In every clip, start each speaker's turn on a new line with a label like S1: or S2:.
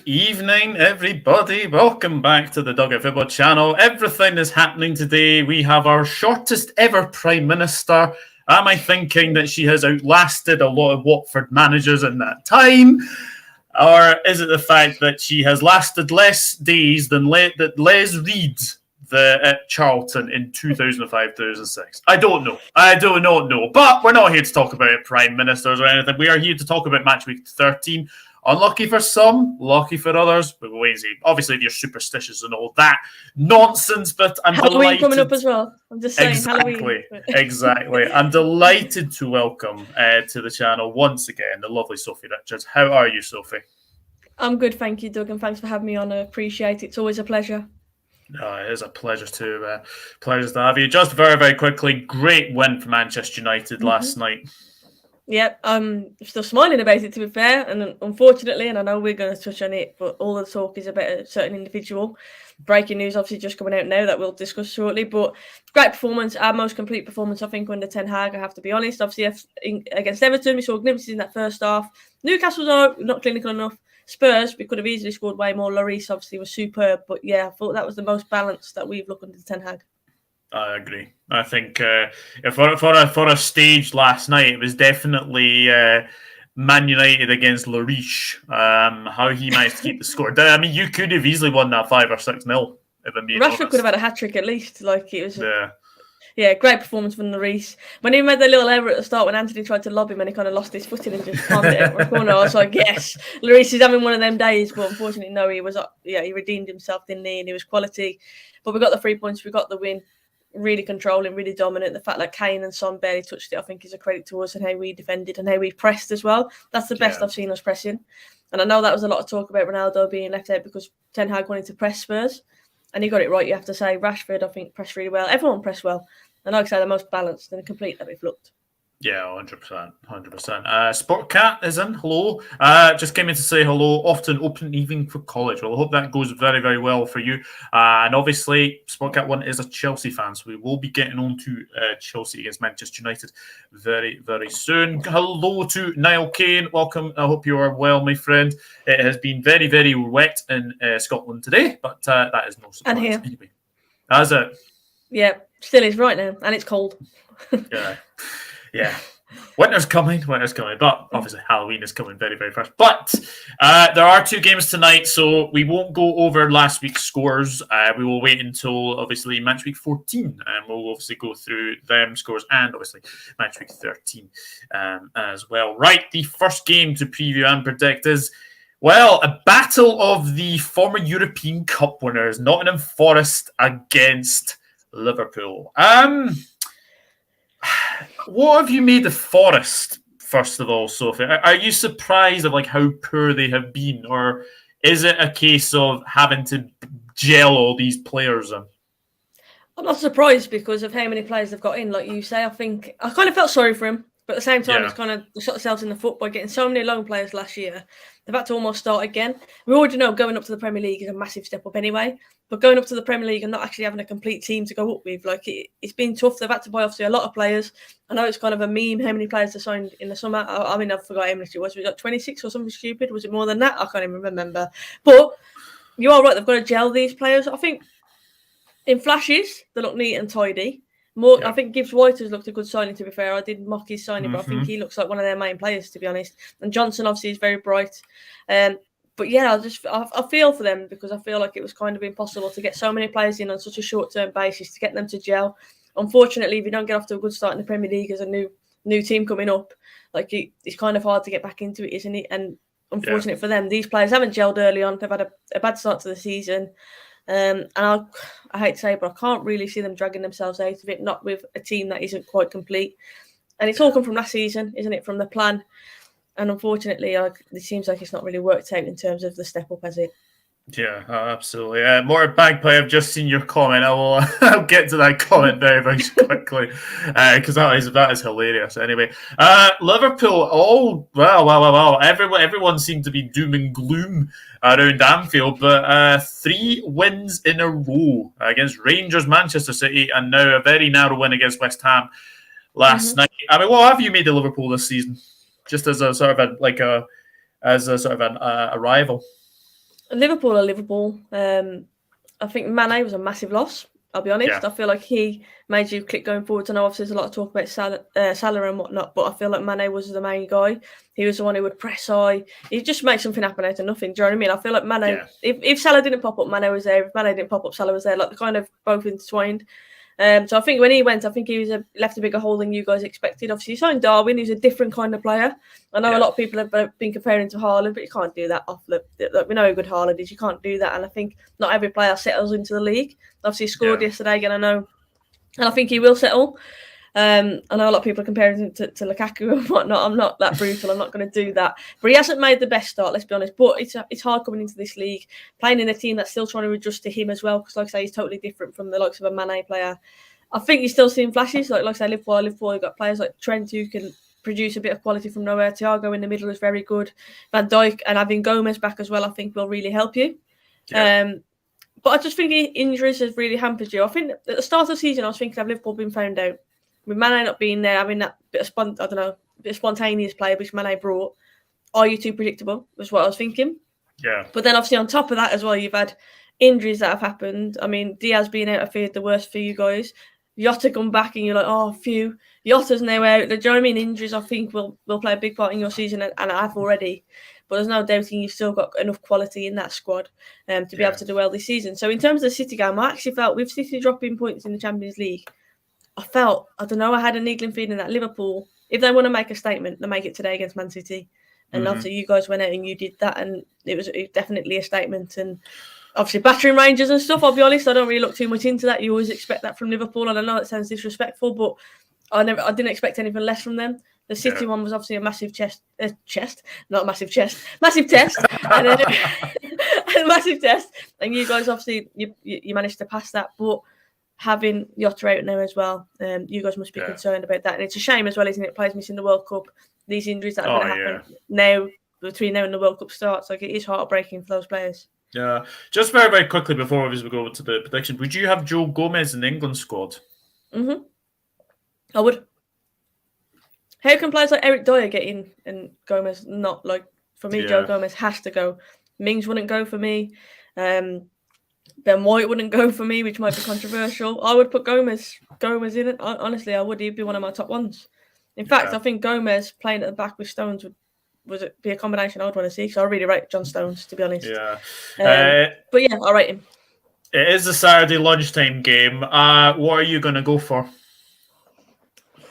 S1: evening, everybody. Welcome back to the Dugout Football channel. Everything is happening today. We have our shortest ever Prime Minister. Am I thinking that she has outlasted a lot of Watford managers in that time? Or is it the fact that she has lasted less days than Les Reed at Charlton in 2005-2006? I don't know. I do not know. But we're not here to talk about Prime Ministers or anything. We are here to talk about match week 13. Unlucky for some, lucky for others. But we'll wait and see. Obviously, if you're superstitious and all that nonsense, but I'm
S2: Halloween
S1: delighted.
S2: coming up as well. I'm just saying,
S1: Exactly,
S2: Halloween.
S1: exactly. I'm delighted to welcome to the channel once again the lovely Sophie Richards. How are you, Sophie?
S2: I'm good, thank you, Doug, and thanks for having me on. I appreciate it. It's always a pleasure.
S1: It is a pleasure to have you. Just very, very quickly, great win for Manchester United last night.
S2: Yep, I'm still smiling about it, to be fair, and unfortunately, and I know we're going to touch on it, but all the talk is about a certain individual. Breaking news, obviously, just coming out now that we'll discuss shortly, but great performance, our most complete performance, I think, under Ten Hag, I have to be honest. Obviously, against Everton, we saw glimpses in that first half. Newcastle was not clinical enough. Spurs, we could have easily scored way more. Lloris, obviously, was superb, but yeah, I thought that was the most balanced that we've looked under Ten Hag.
S1: I agree. I think for a stage last night, it was definitely Man United against Lloris. How he managed to keep the score down. I mean, you could have easily won that 5 or 6-0. If I'm being honest.
S2: Rashford could have had a hat trick at least. Like it was.
S1: Yeah,
S2: great performance from Lloris. When he made the little error at the start when Anthony tried to lob him and he kind of lost his footing and just palmed it out the corner, I was like, yes, Lloris is having one of them days. But unfortunately, no, he redeemed himself, didn't he? And he was quality. But we got the 3 points, we got the win. Really controlling, really dominant. The fact that Kane and Son barely touched it, I think, is a credit to us and how we defended and how we pressed as well. That's the best I've seen us pressing. And I know that was a lot of talk about Ronaldo being left out because Ten Hag wanted to press Spurs. And he got it right, you have to say. Rashford, I think, pressed really well. Everyone pressed well. And like I say, the most balanced and complete that we've looked.
S1: Yeah, 100%. 100%. Sport Cat is in. Hello. Just came in to say hello. Often open evening for college. Well, I hope that goes very, very well for you. And obviously, Sport Cat 1 is a Chelsea fan, so we will be getting on to Chelsea against Manchester United very, very soon. Hello to Niall Kane. Welcome. I hope you are well, my friend. It has been very, very wet in Scotland today, but that is no surprise.
S2: And here.
S1: Anyway, that's it.
S2: Yeah, still is right now, and it's cold.
S1: Yeah, winter's coming, but obviously Halloween is coming very, very fast. But there are 2 games tonight, so we won't go over last week's scores. We will wait until, obviously, match week 14, and we'll obviously go through them scores and, obviously, match week 13 as well. Right, the first game to preview and predict is, well, a battle of the former European Cup winners, Nottingham Forest against Liverpool. What have you made of Forest, first of all, Sophie? Are you surprised of how poor they have been, or is it a case of having to gel all these players in?
S2: I'm not surprised because of how many players they've got in. Like you say, I think I kind of felt sorry for him, but at the same time, it's kind of shot themselves in the foot by getting so many loan players last year. They've had to almost start again. We already know going up to the Premier League is a massive step up anyway, but going up to the Premier League and not actually having a complete team to go up with, it's been tough. They've had to buy obviously a lot of players. I know it's kind of a meme how many players they signed in the summer. I mean, I forgot how many it was. We got 26 or something stupid. Was it more than that? I can't even remember. But you are right. They've got to gel these players. I think in flashes they look neat and tidy. I think Gibbs White has looked a good signing, to be fair. I did mock his signing, but I think he looks like one of their main players, to be honest. And Johnson, obviously, is very bright. But yeah, I feel for them because I feel like it was kind of impossible to get so many players in on such a short-term basis to get them to gel. Unfortunately, if you don't get off to a good start in the Premier League as a new team coming up, it's kind of hard to get back into it, isn't it? And unfortunate for them, these players haven't gelled early on. They've had a bad start to the season. And I hate to say it, but I can't really see them dragging themselves out of it, not with a team that isn't quite complete. And it's all come from last season, isn't it, from the plan? And unfortunately, it seems like it's not really worked out in terms of the step up, has it?
S1: Yeah, absolutely. More Bagpipe, I've just seen your comment. I'll get to that comment very, very quickly because that is hilarious. Anyway, Liverpool. Wow. Everyone seemed to be doom and gloom around Anfield, but 3 wins in a row against Rangers, Manchester City, and now a very narrow win against West Ham last night. I mean, what have you made of Liverpool this season? Just as a sort of a rival.
S2: Liverpool are Liverpool. I think Mane was a massive loss. I'll be honest.
S1: Yeah.
S2: I feel like he made you click going forwards. I know obviously there's a lot of talk about Salah and whatnot, but I feel like Mane was the main guy. He was the one who would press high. He just made something happen out of nothing. Do you know what I mean? I feel like Mane, if Salah didn't pop up, Mane was there. If Mane didn't pop up, Salah was there. Like, they're kind of both intertwined. So I think when he went, I think he was left a bigger hole than you guys expected. Obviously, he signed Darwin, who's a different kind of player. I know a lot of people have been comparing to Haaland, but you can't do that off the. We know how good Haaland is. You can't do that, and I think not every player settles into the league. Obviously, he scored yesterday again. I know, and I think he will settle. I know a lot of people are comparing him to Lukaku and whatnot. I'm not that brutal. I'm not going to do that. But he hasn't made the best start, let's be honest. But it's hard coming into this league, playing in a team that's still trying to adjust to him as well. Because, like I say, he's totally different from the likes of a Mane player. I think you're still seeing flashes. Like I say, Liverpool, you've got players like Trent who can produce a bit of quality from nowhere. Thiago in the middle is very good. Van Dijk and having Gomez back as well, I think will really help you. Yeah. But I just think injuries has really hampered you. I think at the start of the season, I was thinking, have Liverpool been found out? With Mane not being there, having that bit of spontaneous play which Mane brought, are you too predictable? Was what I was thinking.
S1: Yeah.
S2: But then obviously on top of that as well, you've had injuries that have happened. I mean, Diaz being out, I feared the worst for you guys. Jota come back and you're like, oh, phew. Jota's now out. Do you know what I mean? Injuries, I think, will play a big part in your season, and I have already. But there's no doubting you've still got enough quality in that squad to be able to do well this season. So in terms of the City game, I actually felt with City dropping points in the Champions League, I had a niggling feeling that Liverpool, if they want to make a statement, they make it today against Man City. And obviously you guys went out and you did that, and it was definitely a statement. And obviously battering Rangers and stuff, I'll be honest, I don't really look too much into that. You always expect that from Liverpool, and I know it sounds disrespectful, but I didn't expect anything less from them. The City one was obviously a massive massive test, and a massive test. And you guys obviously you managed to pass that, but having Jota out now as well, you guys must be concerned about that. And it's a shame as well, isn't it? Players missing the World Cup, these injuries that are going to happen now between now and the World Cup starts. Like, it is heartbreaking for those players.
S1: Yeah. Just very, very quickly before we go to the prediction, would you have Joe Gomez in the England squad?
S2: Mm-hmm. I would. How can players like Eric Dyer get in and Gomez not? Like, for me, Joe Gomez has to go. Mings wouldn't go for me. Ben White wouldn't go for me, which might be controversial. I would put Gomez in it. Honestly, I would. He'd be one of my top ones. In fact, I think Gomez playing at the back with Stones would be a combination I would want to see. So I really rate John Stones, to be honest.
S1: Yeah.
S2: But yeah, I'll rate him.
S1: It is a Saturday lunchtime game. What are you going to go for?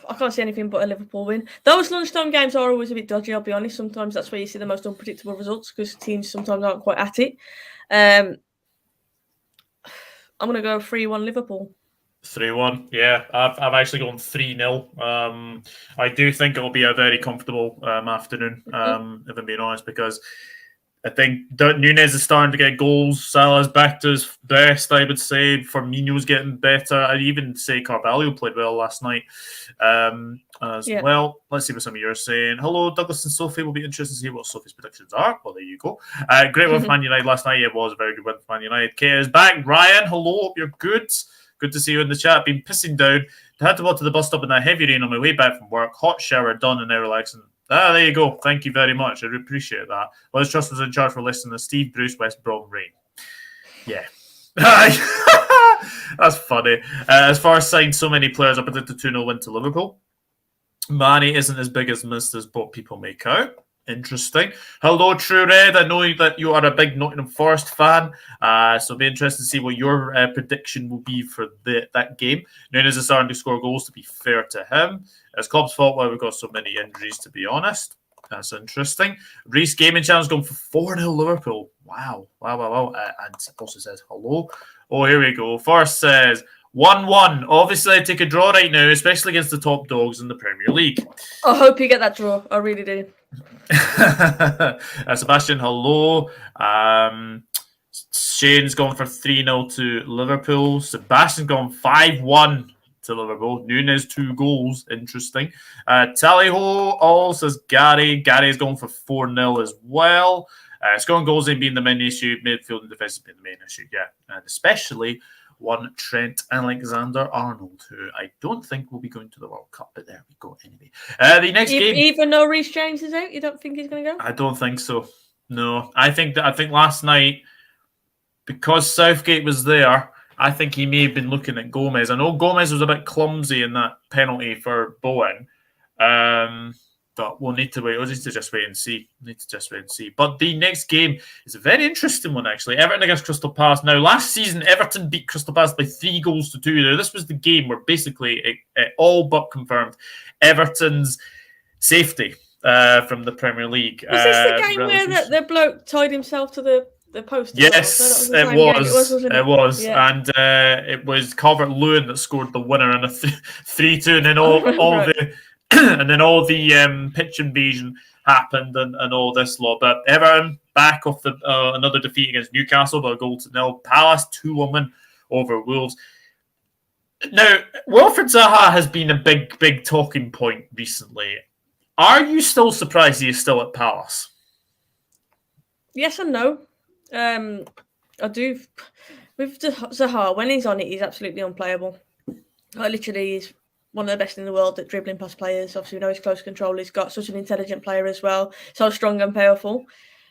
S2: I can't see anything but a Liverpool win. Those lunchtime games are always a bit dodgy, I'll be honest. Sometimes that's where you see the most unpredictable results because teams sometimes aren't quite at it. I'm going to go 3-1 Liverpool.
S1: 3-1, yeah. I've actually gone 3-0. I do think it'll be a very comfortable afternoon, if I'm being honest, because I think Nunez is starting to get goals. Salah's back to his best, I would say. Firmino's getting better. I'd even say Carvalho played well last night as well. Let's see what some of you are saying. Hello, Douglas and Sophie. Will be interested to see what Sophie's predictions are. Well, there you go. Great win for Man United last night. It was a very good win for Man United. Kate is back. Ryan, hello. Hope you're good. Good to see you in the chat. Been pissing down. Had to walk to the bus stop in that heavy rain on my way back from work. Hot shower done and now relaxing. There you go. Thank you very much. I really appreciate that. Liz Trust was in charge for listening to Steve Bruce, West Brom Rain. Yeah. That's funny. As far as signed so many players, I predicted 2-0 win to Liverpool. Manny isn't as big as Mr. What people make out. Interesting. Hello, True Red. I know that you are a big Nottingham Forest fan, so it'll be interesting to see what your prediction will be for that game. Nunez is starting to score goals, to be fair to him. It's Klopp's fault why we've got so many injuries, to be honest. That's interesting. Reese Gaming Channel's going for 4-0 Liverpool. Wow. And also says hello. Oh, here we go. Forrest says 1-1. Obviously, I take a draw right now, especially against the top dogs in the Premier League.
S2: I hope you get that draw. I really do.
S1: Sebastian, hello. Shane's gone for 3-0 to Liverpool. Sebastian's gone 5-1 to Liverpool. Nunez 2 goals. Interesting. Tallyho all says Gary. Gary's going for 4-0 as well. Scoring goals ain't being the main issue. Midfield and defence has been the main issue. Yeah, and especially one Trent Alexander-Arnold, who I don't think will be going to the World Cup, but there we go anyway. The next game...
S2: Even though Reece James is out, you don't think he's going to go?
S1: I don't think so. No, I think last night, because Southgate was there, I think he may have been looking at Gomez. I know Gomez was a bit clumsy in that penalty for Bowen. But we'll need to wait. We'll need to just wait and see. But the next game is a very interesting one, actually. Everton against Crystal Palace. Now, last season, Everton beat Crystal Palace by 3-2. Now, this was the game where basically it all but confirmed Everton's safety from the Premier League.
S2: Was this the game where the bloke tied himself to the post?
S1: Yes, it was. Yeah. And it was Calvert-Lewin that scored the winner in a 3-2, and then all right. all the pitch invasion happened and all this lot. But Everton back off the another defeat against Newcastle by 1-0. Palace 2-1 win over Wolves. Now, Wilfried Zaha has been a big talking point recently. Are you still surprised he is still at Palace?
S2: Yes and no. I do. With Zaha, when he's on it, he's absolutely unplayable. Literally, he's one of the best in the world at dribbling past players. Obviously, we know he's close control. He's got such an intelligent player as well. So strong and powerful.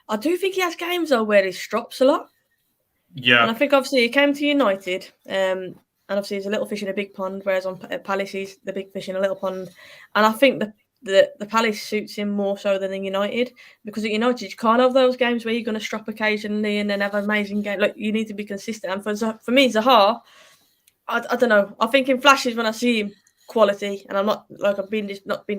S2: I do think he has games, though, where he drops a lot.
S1: Yeah.
S2: And I think, obviously, he came to United. And obviously, he's a little fish in a big pond, whereas at Palace, he's the big fish in a little pond. And I think the Palace suits him more so than the United, because at United, you can't have those games where you're going to strop occasionally and then have an amazing game. Like, you need to be consistent. And for me, Zaha, I don't know. I think in flashes when I see him, quality, and I'm not being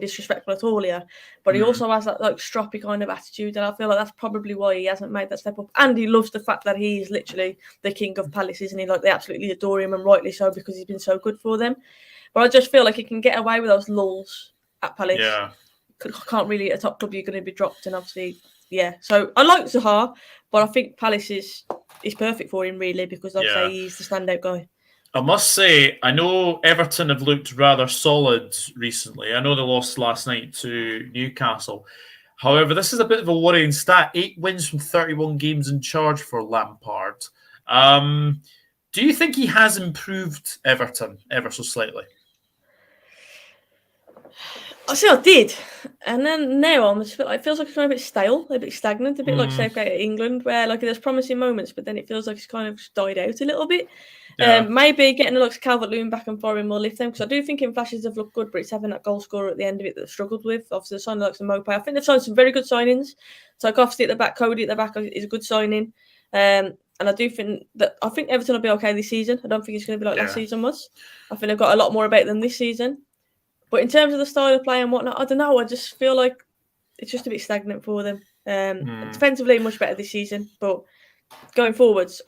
S2: disrespectful at all here, but he also has that like stroppy kind of attitude, and I feel like that's probably why he hasn't made that step up. And he loves the fact that he's literally the king of Palace, isn't he? Like, they absolutely adore him, and rightly so, because he's been so good for them. But I just feel like he can get away with those lulls at Palace.
S1: Yeah,
S2: can't really at a top club, you're going to be dropped, and obviously, yeah. So I like Zaha, but I think Palace is perfect for him, really, because like I say, he's the standout guy.
S1: I must say, I know Everton have looked rather solid recently. I know they lost last night to Newcastle. However, this is a bit of a worrying stat. 8 wins from 31 games in charge for Lampard. Do you think he has improved Everton ever so slightly?
S2: I did. And then now it feels like it's kind of a bit stale, a bit stagnant, a bit like Southgate at England, where like there's promising moments, but then it feels like it's kind of died out a little bit. Yeah. Maybe getting the likes of Calvert-Lewin back and forward will lift them, because I do think in flashes they've looked good, but it's having that goal scorer at the end of it that they've struggled with. Obviously, the signing like Mope. I think they've signed some very good signings. So like obviously at the back, Cody at the back is a good signing. And I do think Everton will be okay this season. I don't think it's going to be like last season was. I think they've got a lot more about them this season. But in terms of the style of play and whatnot, I don't know. I just feel like it's just a bit stagnant for them. Defensively, much better this season, but going forwards,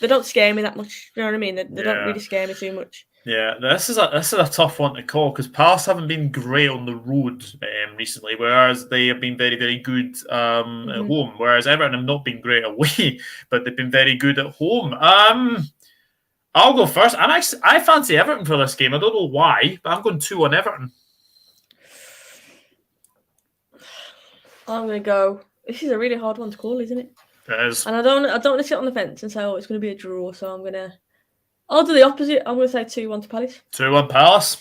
S2: they don't scare me that much. You know what I mean? They don't really scare me too much.
S1: Yeah, this is a tough one to call, because Palace haven't been great on the road recently, whereas they have been very, very good at home. Whereas Everton have not been great away, but they've been very good at home. I'll go first. I fancy Everton for this game. I don't know why, but I'm going 2-1 Everton.
S2: I'm going to go. This is a really hard one to call, isn't it?
S1: It is.
S2: And I don't want to sit on the fence and say, it's going to be a draw. So I'll do the opposite. I'm going to say 2-1 to Palace.
S1: 2-1 Palace.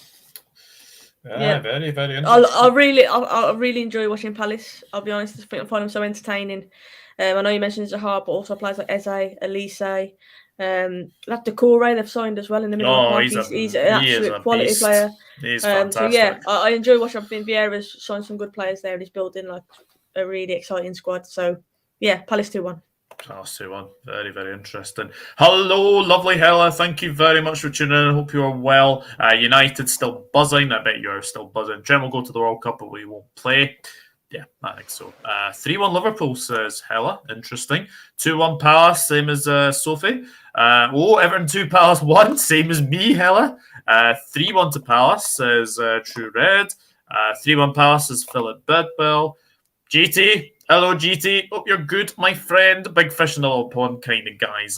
S1: Yeah, very, very interesting.
S2: I really enjoy watching Palace. I'll be honest. I find them so entertaining. I know you mentioned Zaha, but also players like Eze, Elise. That Decore they've signed as well in the middle of the park. He's an absolute quality player.
S1: He's fantastic.
S2: So yeah, I enjoy watching. I think Vieira's signed some good players there, and he's building like a really exciting squad. So yeah, Palace 2-1.
S1: Palace 2-1. Very, very interesting. Hello, lovely Hella. Thank you very much for tuning in. I hope you are well. United still buzzing. I bet you are still buzzing. Trem will go to the World Cup, but we won't play. Yeah, I think so. 3-1 Liverpool, says Hella. Interesting. 2-1 Palace, same as Sophie. Everton 2, Palace 1, same as me, Hella. 3-1 to Palace, says True Red. 3-1 Palace, says Philip Bedwell. GT, hello GT. Hope you're good, my friend. Big fish in the little pond kind of guys.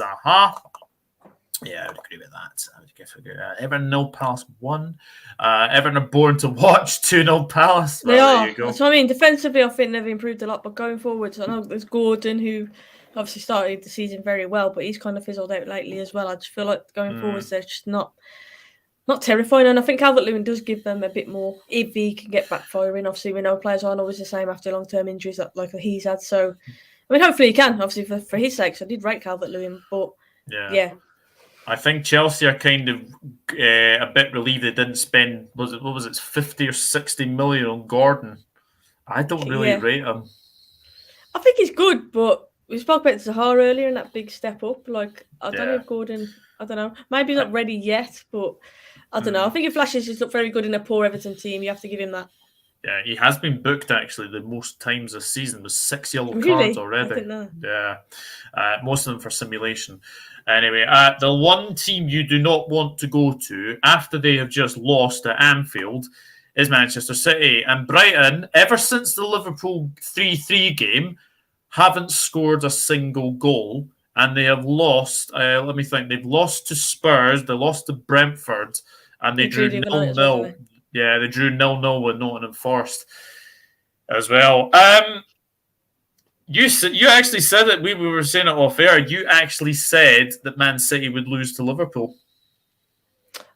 S1: Yeah, I would agree with that. I would give Everton 0, Palace 1. Everton are born to watch 2-0 Palace.
S2: They are. There you go. That's what I mean. Defensively, I think they've improved a lot, but going forward, I know there's Gordon, who obviously started the season very well, but he's kind of fizzled out lately as well. I just feel like going forwards, they're just not terrifying. And I think Calvert-Lewin does give them a bit more if he can get back firing. Obviously, we know players aren't always the same after long-term injuries like he's had. So I mean, hopefully he can, obviously, for his sake. So I did rate Calvert-Lewin, but yeah.
S1: I think Chelsea are kind of a bit relieved they didn't spend, what was it, 50 or 60 million on Gordon. I don't really rate him.
S2: I think he's good, but we spoke about Zaha earlier and that big step up. Like, I don't know if Gordon, I don't know. Maybe he's not ready yet, but I don't know. I think if flashes just look very good in a poor Everton team, you have to give him that.
S1: Yeah, he has been booked actually the most times this season with 6 yellow cards already.
S2: I didn't know.
S1: Yeah, most of them for simulation. Anyway, the one team you do not want to go to after they have just lost at Anfield is Manchester City. And Brighton, ever since the Liverpool 3-3 game, haven't scored a single goal. And they have lost, let me think, they've lost to Spurs, they lost to Brentford, and they drew 0-0. Yeah, they drew 0-0 with Nottingham Forest as well. You actually said that we were saying it off air. You actually said that Man City would lose to Liverpool.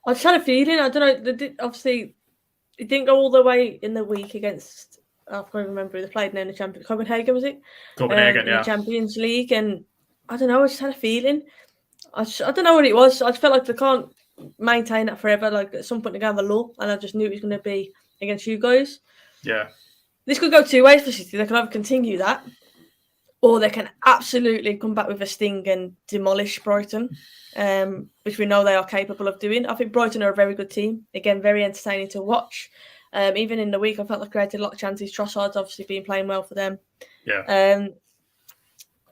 S2: I just had a feeling. I don't know. Obviously, it didn't go all the way in the week against. I can't remember who they played now in the Champions. Copenhagen, was it?
S1: Copenhagen,
S2: in the Champions League, and I don't know. I just had a feeling. I don't know what it was. I just felt like they can't maintain that forever. Like at some point they're going to have a lull, and I just knew it was going to be against you guys.
S1: Yeah. This
S2: could go two ways for City. They can either continue that, or they can absolutely come back with a sting and demolish Brighton, which we know they are capable of doing. I think Brighton are a very good team. Again, very entertaining to watch. Even in the week, I felt they created a lot of chances. Trossard's obviously been playing well for them.
S1: Yeah.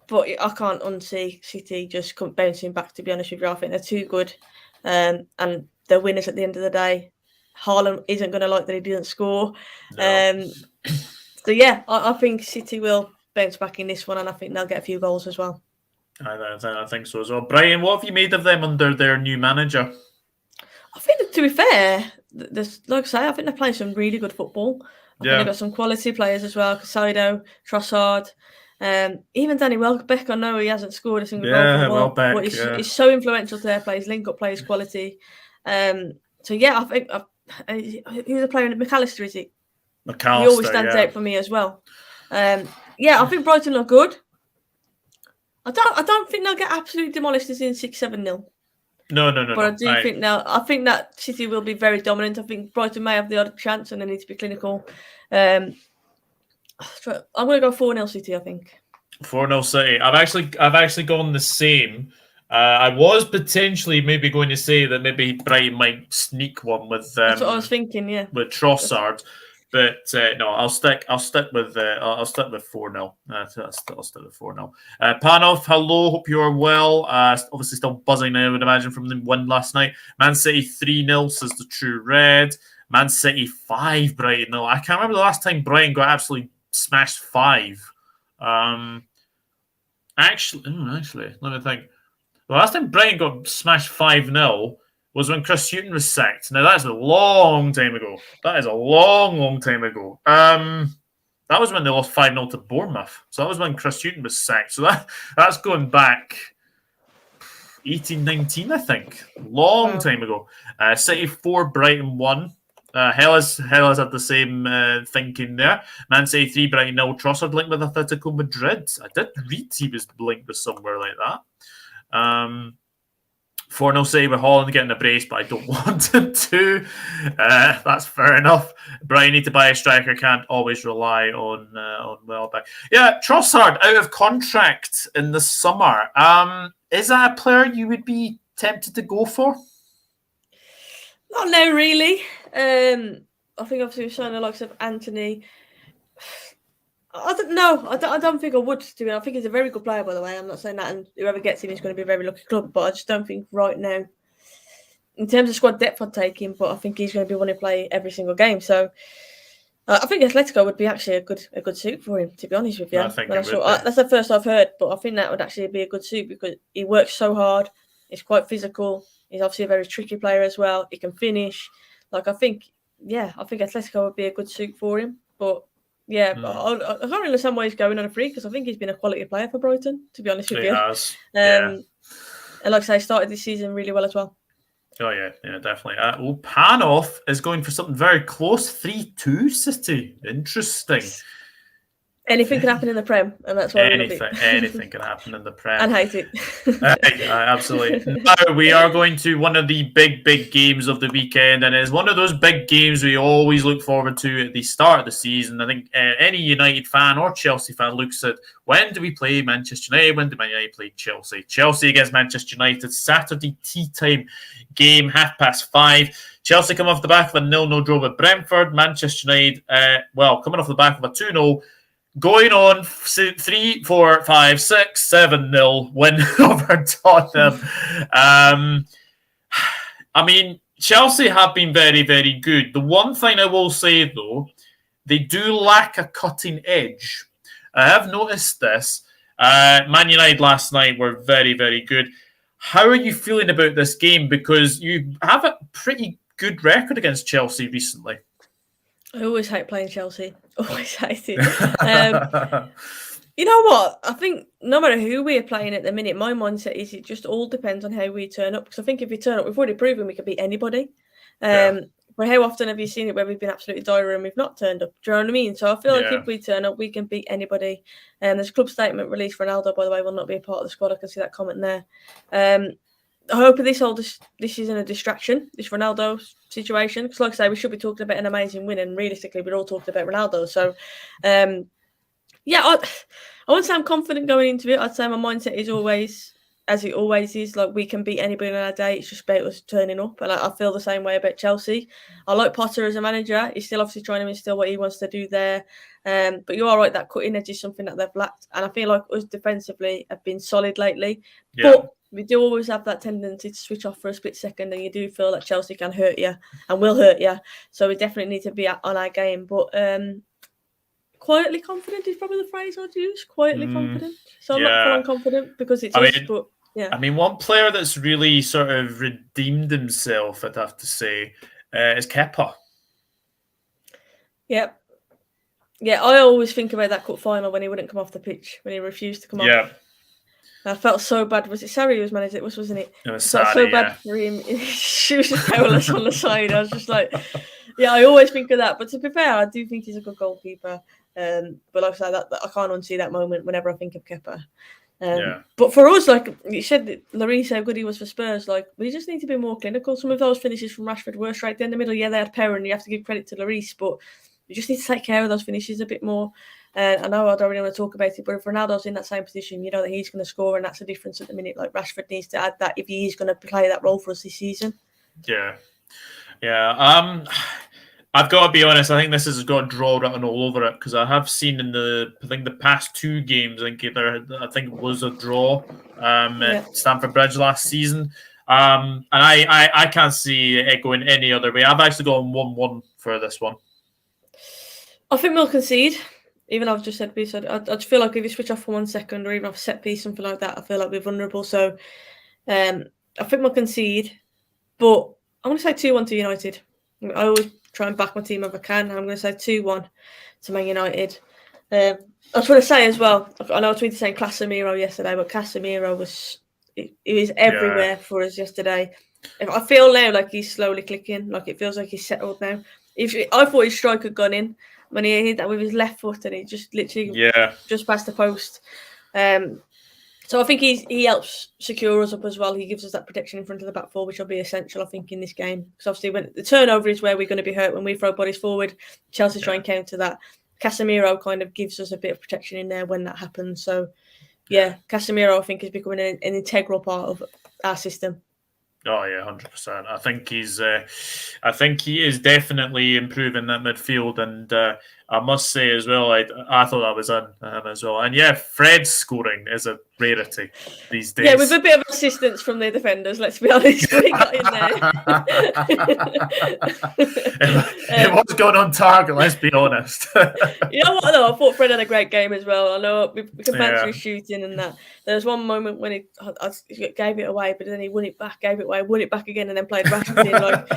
S2: But I can't unsee City just bouncing back, to be honest with you. I think they're too good. And they're winners at the end of the day. Haaland isn't going to like that he didn't score.
S1: No.
S2: So, yeah, I think City will bounce back in this one, and I think they'll get a few goals as well.
S1: I think so as well. Brian, what have you made of them under their new manager?
S2: I think, that, to be fair, like I say, I think they're playing some really good football. I think they've got some quality players as well. Casado, Trossard, even Danny Welbeck. I know he hasn't scored a single goal, but he's so influential to their players. Link-up players, quality. So yeah, I think who's the player? McAllister, is it?
S1: McAllister.
S2: He always stands out for me as well. I think Brighton look good. I don't think they'll get absolutely demolished as in 6-7-0.
S1: No.
S2: But I do think now. I think that City will be very dominant. I think Brighton may have the odd chance, and they need to be clinical. I'm going to go 4-0 City. I think
S1: 4-0 City. I've actually gone the same. I was potentially maybe going to say that maybe Brighton might sneak one with.
S2: That's what I was thinking. Yeah,
S1: with Trossard. But no, I'll stick with 4-0. I'll stick with 4-0. Panov, hello. Hope you are well. Obviously still buzzing, I would imagine, from the win last night. Man City 3-0 says the True Red. Man City 5, Brighton 0. I can't remember the last time Brighton got absolutely smashed 5. Actually, let me think. The last time Brighton got smashed 5-0 was when Chris Hughton was sacked. Now, that's a long time ago. That is a long time ago. That was when they lost 5-0 to Bournemouth. So that was when Chris Hughton was sacked. So that's going back 18-19, I think. Long time ago. City 4, Brighton 1. Hellas had the same thinking there. Man City 3, Brighton 0. Trossard linked with Atletico Madrid. I did read he was linked with somewhere like that. 4-0 City with Haaland getting a brace, but I don't want him to. That's fair enough. Brian need to buy a striker. Can't always rely on Welbeck. Yeah, Trossard out of contract in the summer. Is that a player you would be tempted to go for?
S2: Not now, really. I think obviously we're showing the likes of Anthony. I don't know. I don't think I would do it. I think he's a very good player, by the way. I'm not saying that, and whoever gets him is going to be a very lucky club. But I just don't think right now, in terms of squad depth, I'd take him. But I think he's going to be wanting to play every single game. So I think Atletico would be actually a good suit for him. To be honest with you,
S1: I think that's
S2: the first I've heard. But I think that would actually be a good suit because he works so hard. He's quite physical. He's obviously a very tricky player as well. He can finish. I think Atletico would be a good suit for him. But yeah, but I can't really understand why he's going on a free because I think he's been a quality player for Brighton, to be honest with you.
S1: He has.
S2: And like I say, started this season really well as well.
S1: Oh, yeah, definitely. Panov is going for something very close. 3-2 City. Interesting.
S2: Anything can happen in the Prem, and that's why we love it.
S1: Anything can happen in the Prem.
S2: And hate it.
S1: Absolutely. Now we are going to one of the big games of the weekend, and it's one of those big games we always look forward to at the start of the season. I think any United fan or Chelsea fan looks at, when do we play Manchester United? When do Man United play Chelsea? Chelsea against Manchester United, Saturday tea time game, 5:30. Chelsea come off the back of a 0-0 draw with Brentford. Manchester United, coming off the back of a 2-0. Going on 3, 4, 5, 6, 7-0 win over Tottenham. I mean, Chelsea have been very, very good. The one thing I will say, though, they do lack a cutting edge. I have noticed this. Man United last night were very, very good. How are you feeling about this game? Because you have a pretty good record against Chelsea recently.
S2: I always hate playing Chelsea. Always hate it. You know what? I think no matter who we're playing at the minute, my mindset is it just all depends on how we turn up. Because I think if we turn up, we've already proven we can beat anybody. But how often have you seen it where we've been absolutely dire and we've not turned up? Do you know what I mean? So I feel like if we turn up, we can beat anybody. There's a club statement released. Ronaldo, by the way, will not be a part of the squad. I can see that comment there. I hope this isn't a distraction, this Ronaldo situation. Because like I say, we should be talking about an amazing win, and realistically, we're all talking about Ronaldo. So, I wouldn't say I'm confident going into it. I'd say my mindset is always, as it always is, like we can beat anybody on our day. It's just about us turning up. And I feel the same way about Chelsea. I like Potter as a manager. He's still obviously trying to instill what he wants to do there. But you are right, that cutting edge is something that they've lacked. And I feel like us defensively have been solid lately. Yeah. But we do always have that tendency to switch off for a split second, and you do feel that Chelsea can hurt you and will hurt you. So we definitely need to be on our game. But quietly confident is probably the phrase I'd use. Quietly confident. So I'm not full on confident because it's us, but yeah.
S1: I mean, one player that's really sort of redeemed himself, I'd have to say, is Kepa.
S2: Yep. Yeah, I always think about that cup final when he wouldn't come off the pitch, when he refused to come off. I felt so bad. Was it Sarri who was managed? It wasn't it?
S1: It was
S2: Sarri, so bad for him. She was just powerless on the side. I was just like, I always think of that. But to be fair, I do think he's a good goalkeeper. But like I said, I can't unsee that moment whenever I think of Kepa. But for us, like you said, Lloris, how good he was for Spurs. Like we just need to be more clinical. Some of those finishes from Rashford were straight down the middle. Yeah, they had power, and you have to give credit to Lloris, but we just need to take care of those finishes a bit more. I know I don't really want to talk about it, but if Ronaldo's in that same position, you know that he's going to score, and that's the difference at the minute. Like Rashford needs to add that if he is going to play that role for us this season.
S1: Yeah. I've got to be honest. I think this has got a draw written all over it because I have seen in the past 2 games. I think it was a draw at Stamford Bridge last season, and I can't see it going any other way. I've actually gone 1-1 for this one.
S2: I think we'll concede. Even though I've just said piece, I just feel like if you switch off for 1 second or even off a set piece, something like that, I feel like we're vulnerable. So I think we'll concede. But I'm going to say 2-1 to United. I always try and back my team if I can. I'm going to say 2-1 to Man United. I just want to say as well, I know I tweeted saying Casemiro yesterday, but Casemiro was everywhere for us yesterday. I feel now like he's slowly clicking, like it feels like he's settled now. I thought his strike had gone in when he hit that with his left foot, and he just literally just past the post. So I think he helps secure us up as well. He gives us that protection in front of the back four, which will be essential, I think, in this game. Because obviously, when the turnover is where we're going to be hurt when we throw bodies forward, Chelsea try and counter that. Casemiro kind of gives us a bit of protection in there when that happens. So, Casemiro, I think, is becoming an integral part of our system.
S1: Oh yeah, 100%. I think he is definitely improving that midfield, and I must say as well, I thought I was in him as well. And Fred's scoring is a rarity these days.
S2: Yeah, with a bit of assistance from the defenders. Let's be honest, we got in there.
S1: It was going on target. Let's be honest.
S2: You know what though? I thought Fred had a great game as well. I know we compared to his shooting and that. There was one moment when he gave it away, but then he won it back, gave it away, won it back again, and then played Rashford in. Like,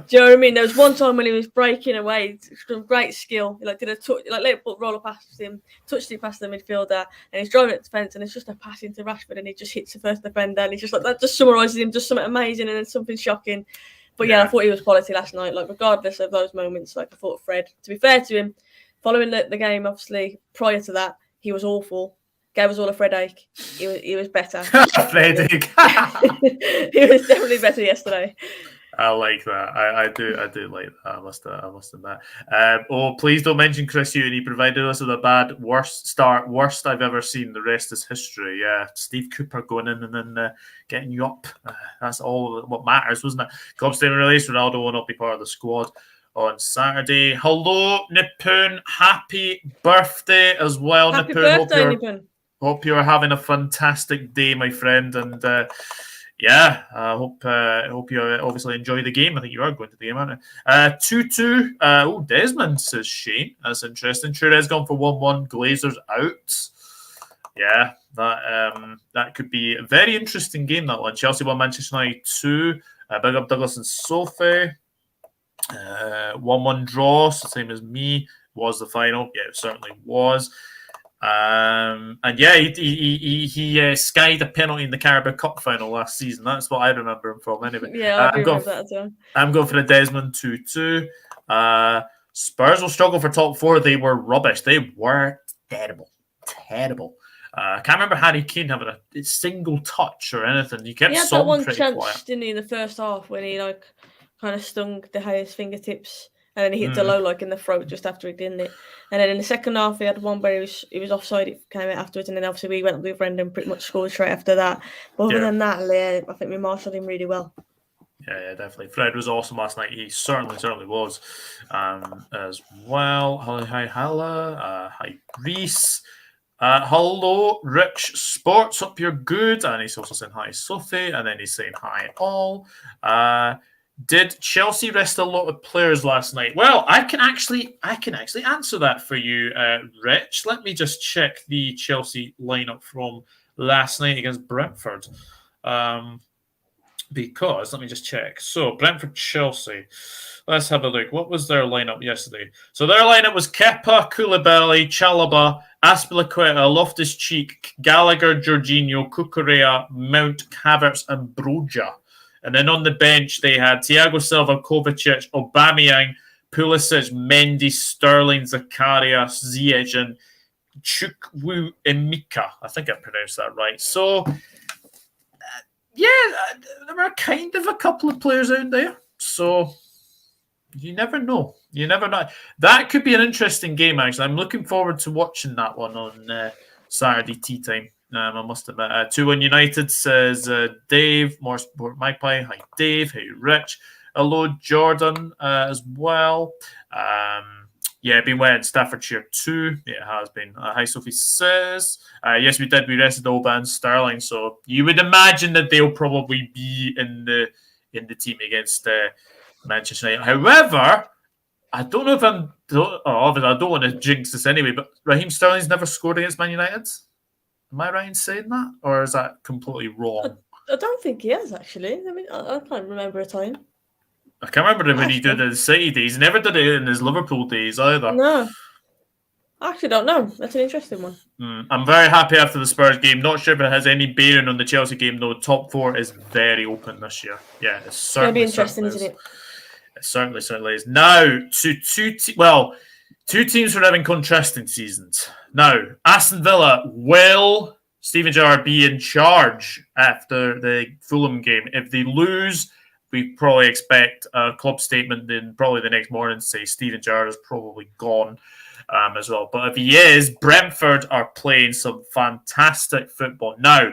S2: do you know what I mean? There was one time when he was breaking away, some great skill. He did a touch, let it roll past him, touched it past the midfielder, and he's driving at defence, and it's just a pass into Rashford, and he just hits the first defender, and he's just like that. Just summarises him, just something amazing, and then something shocking. But I thought he was quality last night. Like regardless of those moments, like I thought Fred. To be fair to him, Following the game, obviously, prior to that, he was awful. Gave us all a Fred-ache. He was better.
S1: Fred-ache.
S2: He was definitely better yesterday.
S1: I like that. I do like that. I must admit. Please don't mention Chris Hughton. He provided us with a bad worst I've ever seen. The rest is history. Yeah, Steve Cooper going in and then getting you up. That's all what matters, wasn't it? Club statement released. Ronaldo will not be part of the squad on Saturday. Hello, Nippon. Happy birthday as well,
S2: Happy
S1: Nippon.
S2: Birthday, Nippon.
S1: Hope you're having a fantastic day, my friend, and I hope you obviously enjoy the game. I think you are going to the game, aren't you? 2-2. Desmond, says Shane. That's interesting. Trurez gone for 1-1. Glazers out. Yeah, that could be a very interesting game, that one. Chelsea 1, Manchester United 2. Big up Douglas and Sophie. 1-1 draw, so same as me. Was the final? Yeah, it certainly was. He skied a penalty in the Carabao Cup final last season. That's what I remember him from, anyway.
S2: Yeah, I do remember that as well.
S1: I'm going for the Desmond 2-2. Spurs will struggle for top 4. They were rubbish. They were terrible. I can't remember Harry Kane having a single touch or anything. He kept
S2: that one chance,
S1: quiet.
S2: didn't he, in the first half when he kind of stung De Gea's fingertips. And then he hit Delo in the throat just after he did it. And then in the second half, he had one where he was offside. It came out afterwards, and then obviously we went up the other end and pretty much scored straight after that. But other than that, I think we marshalled him really well.
S1: Yeah, definitely. Fred was awesome last night. He certainly was as well. Hi, Hala. Hi, Reese. Hello, Rich Sports. Hope you're good. And he's also saying hi, Sophie. And then he's saying hi, all. Did Chelsea rest a lot of players last night? Well, I can actually answer that for you, Rich. Let me just check the Chelsea lineup from last night against Brentford. Because let me just check. So Brentford, Chelsea. Let's have a look. What was their lineup yesterday? So their lineup was Kepa, Koulibaly, Chalobah, Azpilicueta, Loftus-Cheek, Gallagher, Jorginho, Cucurella, Mount, Havertz, and Broja. And then on the bench, they had Thiago Silva, Kovacic, Aubameyang, Pulisic, Mendy, Sterling, Zacharias, Ziyech, and Chukwu Emeka. I think I pronounced that right. So, there were kind of a couple of players out there. So, you never know. That could be an interesting game, actually. I'm looking forward to watching that one on Saturday tea time. I must admit. 2-1 United, says Dave. More Sport Magpie. Hi, Dave. Hey, Rich. Hello, Jordan, as well. Been wearing Staffordshire too. Yeah, it has been. Hi, Sophie says. Yes, we did. We rested Oba and Sterling, so you would imagine that they'll probably be in the team against Manchester United. However, I don't know if I don't want to jinx this anyway, but Raheem Sterling's never scored against Man United. Am I right in saying that, or is that completely wrong?
S2: I don't think he has, actually. I mean, I can't remember a time.
S1: I can't remember when he did it in his City days. He never did it in his Liverpool days either.
S2: No. I actually don't know. That's an interesting one.
S1: I'm very happy after the Spurs game. Not sure if it has any bearing on the Chelsea game, though. Top 4 is very open this year. Yeah, it's certainly
S2: going to be interesting, isn't it?
S1: It certainly is. Now, two teams are having contrasting seasons. Now, Aston Villa, will Steven Gerrard be in charge after the Fulham game? If they lose, we probably expect a club statement then probably the next morning to say Steven Gerrard is probably gone as well. But if he is, Brentford are playing some fantastic football. Now,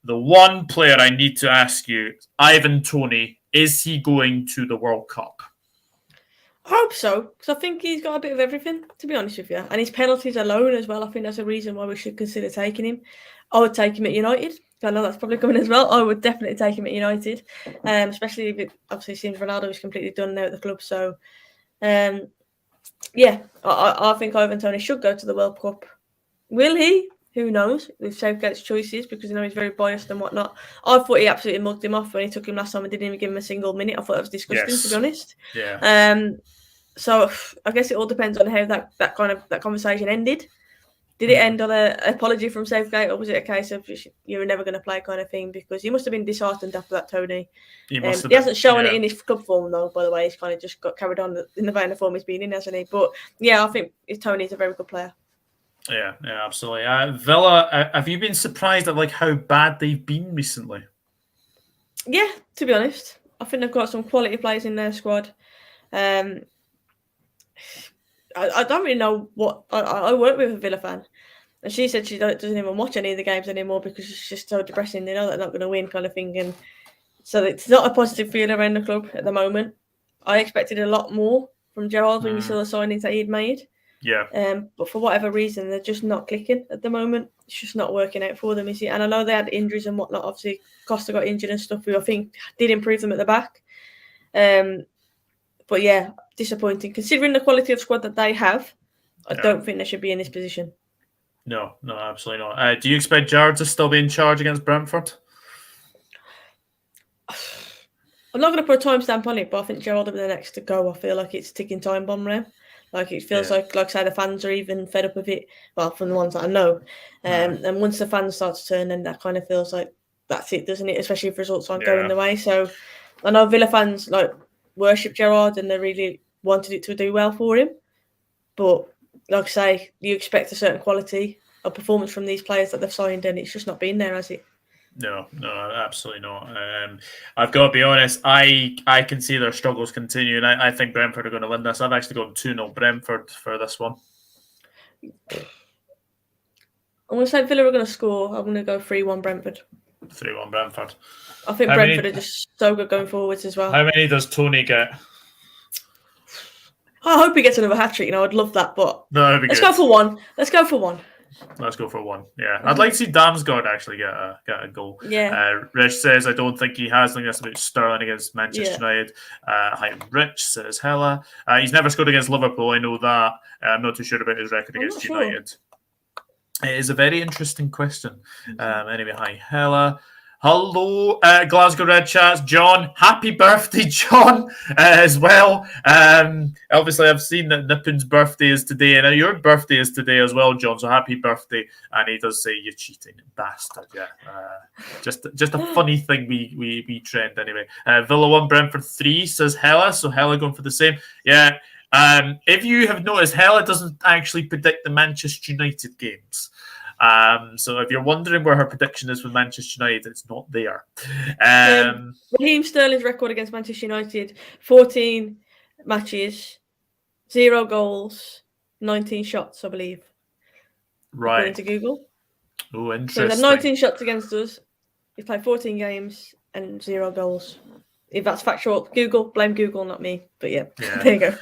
S1: the one player I need to ask you, Ivan Toney, is he going to the World Cup?
S2: I hope so, because I think he's got a bit of everything, to be honest with you. And his penalties alone as well, I think that's a reason why we should consider taking him. I would take him at United. I know that's probably coming as well. I would definitely take him at United, especially if it obviously seems Ronaldo is completely done now at the club. So, I think Ivan Toney should go to the World Cup. Will he? Who knows? With Southgate's choices, because he's very biased and whatnot. I thought he absolutely mugged him off when he took him last time and didn't even give him a single minute. I thought that was disgusting, to be honest.
S1: Yeah.
S2: So I guess it all depends on how that conversation ended. Did it end on an apology from Southgate, or was it a case of you were never going to play kind of thing? Because he must have been disheartened after that, Tony. He hasn't shown it in his club form, though, by the way. He's kind of just got carried on in the vein of form he's been in, hasn't he? But, yeah, I think Tony's a very good player.
S1: Yeah, absolutely. Villa, have you been surprised at how bad they've been recently?
S2: Yeah, to be honest. I think they've got some quality players in their squad. I don't really know what... I work with a Villa fan, and she said she doesn't even watch any of the games anymore because it's just so depressing. They know they're not going to win kind of thing. And so it's not a positive feel around the club at the moment. I expected a lot more from Gerrard when you saw the signings that he'd made.
S1: Yeah.
S2: But for whatever reason, they're just not clicking at the moment. It's just not working out for them, is it? And I know they had injuries and whatnot. Obviously, Costa got injured and stuff, who I think did improve them at the back. But yeah, disappointing. Considering the quality of squad that they have, I don't think they should be in this position.
S1: No, absolutely not. Do you expect Gerrard to still be in charge against Brentford?
S2: I'm not going to put a timestamp on it, but I think Gerrard will be the next to go. I feel like it's a ticking time bomb now. Like it feels like I say, the fans are even fed up of it. Well, from the ones that I know. And once the fans start to turn, then that kind of feels like that's it, doesn't it? Especially if results aren't going the way. So I know Villa fans worship Gerrard and they really wanted it to do well for him. But like I say, you expect a certain quality of performance from these players that they've signed, and it's just not been there, has it?
S1: No, absolutely not. I've got to be honest, I can see their struggles continuing. I think Brentford are going to win this. I've actually gone 2-0 Brentford for this one.
S2: I'm going to say Villa are going to score. I'm going to go 3-1 Brentford.
S1: 3-1 Brentford.
S2: I think Brentford are just so good going forwards as well.
S1: How many does Tony get?
S2: I hope he gets another hat-trick. I'd love that, but let's go for one. Let's go for one.
S1: Let's go for one. Yeah, I'd like to see Damsgaard actually get a goal.
S2: Yeah.
S1: Rich says, I don't think he has. I think that's about Sterling against Manchester United. Hi, Rich says, Hella. He's never scored against Liverpool. I know that. I'm not too sure about his record against United. It is a very interesting question. Anyway, hi, Hella. Hello, Glasgow Red Chats. John, happy birthday, John, as well. Obviously, I've seen that Nippin's birthday is today, and your birthday is today as well, John. So happy birthday. And he does say, you cheating bastard. Yeah. Just a funny thing we trend anyway. Villa 1, Brentford 3, says Hella. So Hella going for the same. Yeah. If you have noticed, Hella doesn't actually predict the Manchester United games. So if you're wondering where her prediction is with Manchester United, it's not there.
S2: Raheem Sterling's record against Manchester United, 14 matches, 0 goals, 19 shots, I believe.
S1: Right.
S2: According to Google.
S1: Oh, interesting.
S2: So he had 19 shots against us. He's played 14 games and 0 goals. If that's factual, Google, blame Google, not me. But yeah. There you go.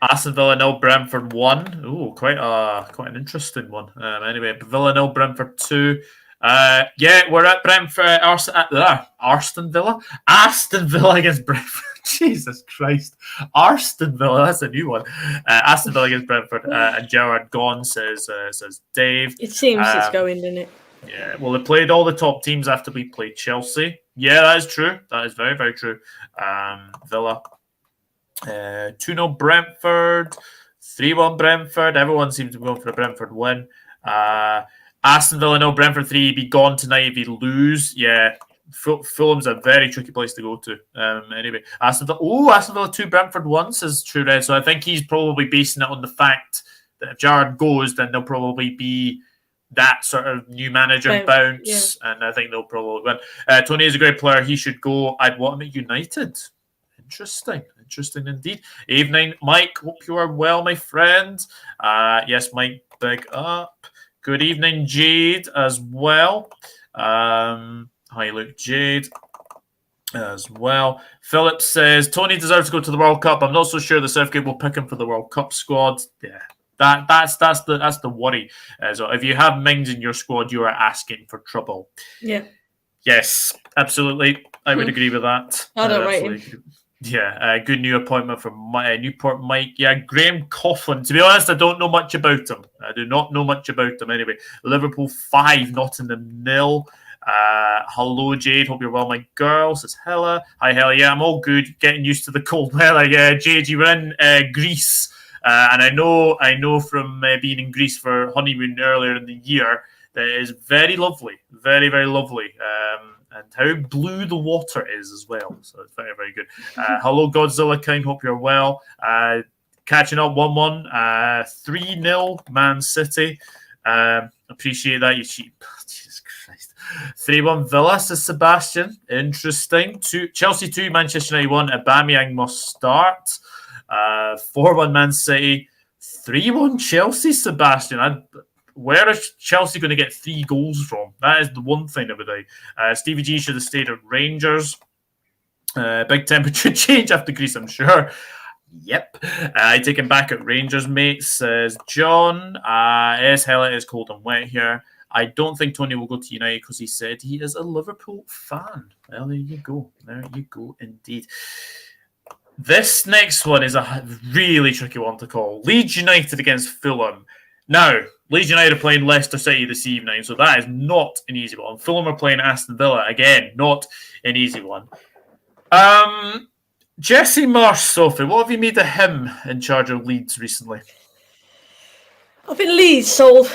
S1: Aston Villa 0, Brentford 1. Oh, quite an interesting one. Anyway, Villa 0, Brentford 2. We're at Brentford. Aston Villa against Brentford. Jesus Christ, Aston Villa. That's a new one. Aston Villa against Brentford. And Gerrard gone, says Dave.
S2: It seems it's going, doesn't it?
S1: Yeah, well, they played all the top teams after we played Chelsea. Yeah, that is true. That is very, very true. Villa 2-0 Brentford, 3-1 Brentford. Everyone seems to be going for a Brentford win. Aston Villa 0, Brentford 3. Be gone tonight if you lose. Yeah, Fulham's a very tricky place to go to. Anyway, Aston Villa 2, Brentford 1, says True Red. So I think he's probably basing it on the fact that if Gerrard goes, then there'll probably be that sort of new manager bounce, and I think they'll probably win. Tony is a great player. He should go. I'd want him at United. Interesting indeed. Evening, Mike. Hope you are well, my friend. Yes, Mike, big up. Good evening, Jade, as well. Hi, Luke, Jade, as well. Philip says, Tony deserves to go to the World Cup. I'm not so sure the Southgate will pick him for the World Cup squad. Yeah. That's the worry. So if you have Mings in your squad, you are asking for trouble.
S2: Yeah.
S1: Yes, absolutely. I would agree with that.
S2: I don't rate him.
S1: Yeah, good new appointment from Newport Mike. Yeah, Graham Coughlin. To be honest, I don't know much about him. I do not know much about him anyway. Liverpool 5, Nottingham 0. Hello, Jade. Hope you're well, my girl. Says Hella. Hi, Hella. Yeah, I'm all good. Getting used to the cold weather. Yeah, Jade, you were in Greece And I know from being in Greece for honeymoon earlier in the year that it is very lovely, very, very lovely. And how blue the water is as well. So it's very, very good. Hello, Godzilla King. Hope you're well. Catching up 1-1. 3-0 Man City. Appreciate that, you cheap. Jesus Christ. 3-1 Villa, says Sebastian. Interesting. Chelsea 2, Manchester United 1. Aubameyang must start. 4-1 Man City. 3-1 Chelsea, Sebastian. Where is Chelsea going to get 3 goals from? That is the one thing I would like. Stevie G should have stayed at Rangers. Big temperature change after Greece, I'm sure. Yep. I take him back at Rangers, mate, says John. Yes, hell, it is cold and wet here. I don't think Tony will go to United because he said he is a Liverpool fan. Well, there you go. There you go, indeed. This next one is a really tricky one to call. Leeds United against Fulham. Now, Leeds United are playing Leicester City this evening, so that is not an easy one. Fulham are playing Aston Villa. Again, not an easy one. Jesse Marsh, Sophie, what have you made of him in charge of Leeds recently?
S2: I think Leeds sold,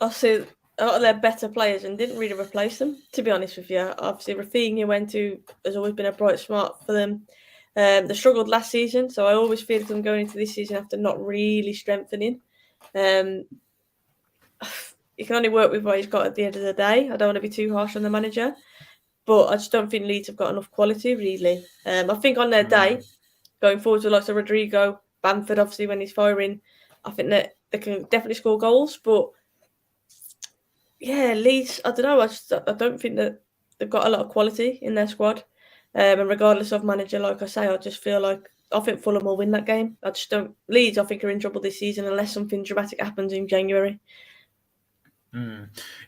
S2: obviously, a lot of their better players and didn't really replace them, to be honest with you. Obviously, Rafinha has always been a bright spot for them. They struggled last season, so I always feared them going into this season after not really strengthening. You can only work with what he's got at the end of the day. I don't want to be too harsh on the manager. But I just don't think Leeds have got enough quality, really. I think on their day, going forward with lots of Rodrigo, Bamford, obviously, when he's firing, I think that they can definitely score goals. But, yeah, Leeds, I don't know. I don't think that they've got a lot of quality in their squad. And regardless of manager, like I say, I just feel like I think Fulham will win that game. Leeds, I think, are in trouble this season unless something dramatic happens in January.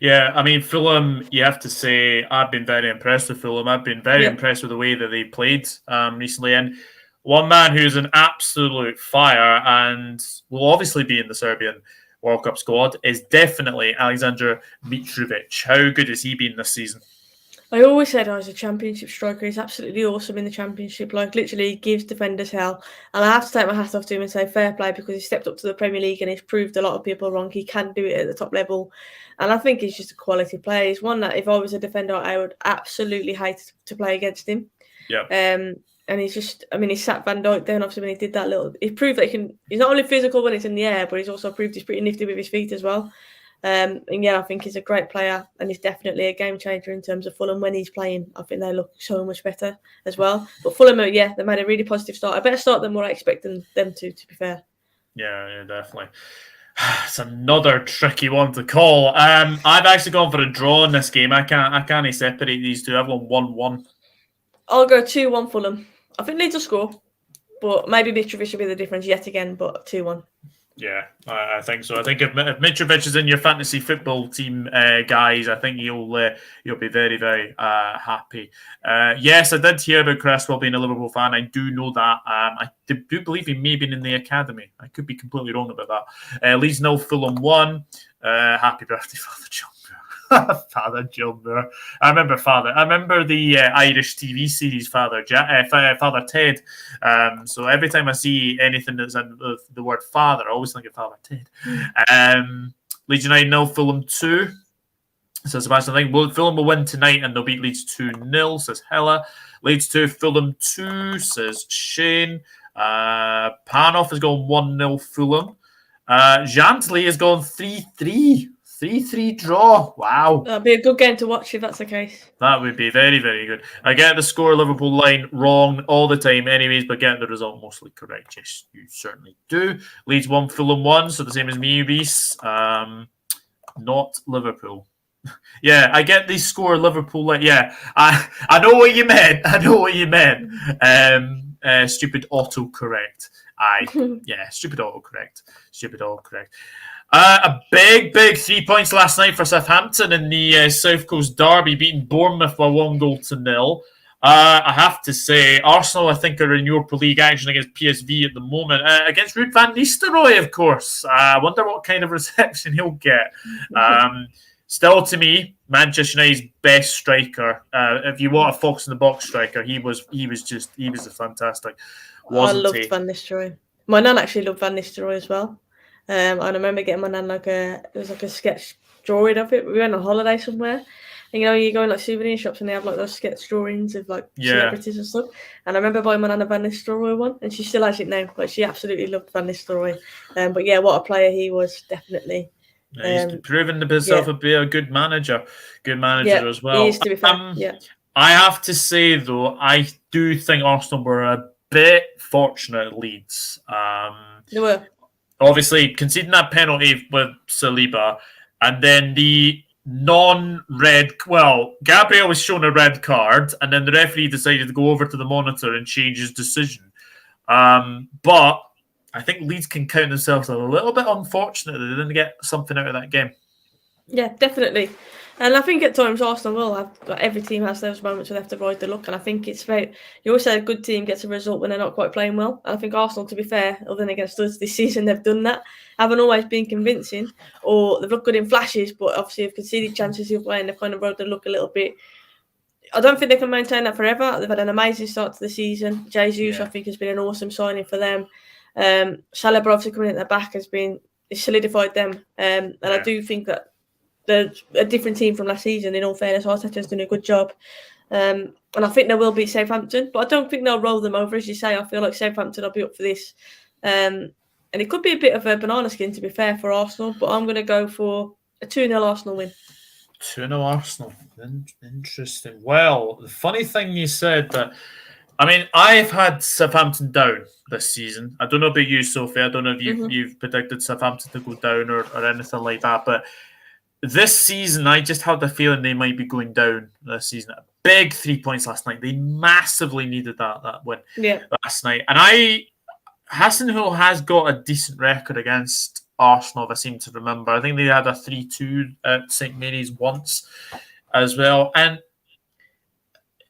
S1: Yeah, I mean, Fulham, you have to say, I've been very impressed with Fulham. I've been very impressed with the way that they played recently. And one man who's an absolute fire and will obviously be in the Serbian World Cup squad is definitely Alexander Mitrovic. How good has he been this season?
S2: I always said I was a championship striker. He's absolutely awesome in the championship. Like, literally, he gives defenders hell. And I have to take my hat off to him and say fair play because he stepped up to the Premier League and he's proved a lot of people wrong. He can do it at the top level. And I think he's just a quality player. He's one that if I was a defender, I would absolutely hate to play against him.
S1: Yeah.
S2: And he's just, I mean, he sat Van Dijk down, obviously, when he did that he proved that he's not only physical when it's in the air, but he's also proved he's pretty nifty with his feet as well. And yeah, I think he's a great player and he's definitely a game changer in terms of Fulham when he's playing. I think they look so much better as well. But Fulham, they made a really positive start. A better start than what I expected them to be fair.
S1: Yeah, definitely. It's another tricky one to call. I've actually gone for a draw in this game. I can't separate these two. I've gone 1-1.
S2: I'll go 2-1 Fulham. I think Leeds will score, but maybe Mitrovic will be the difference yet again, but 2-1.
S1: Yeah, I think so. I think if Mitrovic is in your fantasy football team, guys, I think you'll be very, very happy. Yes, I did hear about Cresswell being a Liverpool fan. I do know that. I do believe he may have been in the academy. I could be completely wrong about that. Leeds 0, Fulham 1. Happy birthday, Father John. Father John Moore. I remember the Irish TV series Father Ted. So every time I see anything that's in the word father, I always think of Father Ted. Leeds United 0, Fulham 2. So Sebastian, I think Fulham will win tonight and they'll beat Leeds 2-0, says Hella. Leeds 2, Fulham 2, says Shane. Panoff has gone 1-0 Fulham. Jantley has gone 3-3. 3-3 draw. Wow.
S2: That'd be a good game to watch if that's the case.
S1: That would be very, very good. I get the score Liverpool line wrong all the time anyways, but get the result mostly correct. Yes, you certainly do. Leeds 1, Fulham 1, so the same as me, Reese. Not Liverpool. Yeah, I get the score Liverpool line. Yeah, I know what you meant. Stupid autocorrect. Stupid autocorrect. A big 3 points last night for Southampton in the South Coast Derby, beating Bournemouth by 1-0. I have to say, Arsenal, I think, are in Europa League action against PSV at the moment. Against Ruud van Nistelrooy, of course. I wonder what kind of reception he'll get. Still, to me, Manchester United's best striker. If you want a fox in the box striker, he was a fantastic.
S2: I loved Van Nistelrooy. My nan actually loved Van Nistelrooy as well. And I remember getting my nan it was like a sketch drawing of it. We went on holiday somewhere. And you go in like souvenir shops and they have like those sketch drawings of like celebrities and stuff. And I remember buying my nan a Van Nistelrooy one, and she still has it now. Like she absolutely loved Van Nistelrooy. But yeah, what a player he was, definitely.
S1: He's proven himself to be a good manager. Good manager as well.
S2: He is, to be fair.
S1: I have to say though, I do think Arsenal were a bit fortunate at Leeds.
S2: They were.
S1: Obviously, conceding that penalty with Saliba, and then the non-red... Well, Gabriel was shown a red card, and then the referee decided to go over to the monitor and change his decision. But I think Leeds can count themselves a little bit unfortunate that they didn't get something out of that game.
S2: Yeah, definitely. And I think at times Arsenal will have, like, every team has those moments where they have to ride the luck. And I think it's very, you always say a good team gets a result when they're not quite playing well. And I think Arsenal, to be fair, other than against us this season, they've done that. Haven't always been convincing, or they've looked good in flashes, but obviously have conceded chances of way and they've kind of rode the luck a little bit. I don't think they can maintain that forever. They've had an amazing start to the season. Jesus, I think, has been an awesome signing for them. Salah obviously coming in at the back has solidified them. And I do think that they're a different team from last season. In all fairness, Arteta's done a good job. And I think they will beat Southampton, but I don't think they'll roll them over, as you say. I feel like Southampton will be up for this. And it could be a bit of a banana skin, to be fair, for Arsenal, but I'm going to go for a 2-0 Arsenal win.
S1: 2-0 Arsenal. Interesting. Well, the funny thing you said that, I mean, I've had Southampton down this season. I don't know about you, Sophie. I don't know if you've predicted Southampton to go down or anything like that, but this season, I just had the feeling they might be going down this season. A big 3 points last night. They massively needed that win last night. And Hasenhüttl has got a decent record against Arsenal, if I seem to remember. I think they had a 3-2 at St Mary's once as well. And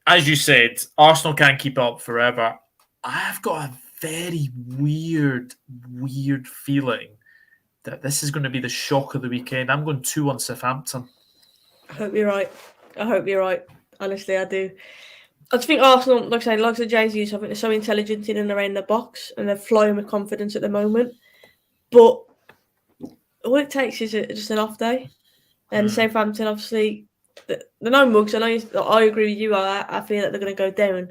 S1: as you said, Arsenal can't keep up forever. I've got a very weird feeling that this is going to be the shock of the weekend. I'm going 2-1 Southampton.
S2: I hope you're right. Honestly, I do. I just think Arsenal, like I say, like the Jesus, I think they're so intelligent in and around the box and they're flying with confidence at the moment. But all it takes is just an off day. And Southampton, obviously, they're no mugs. I agree with you. I feel that they're going to go down.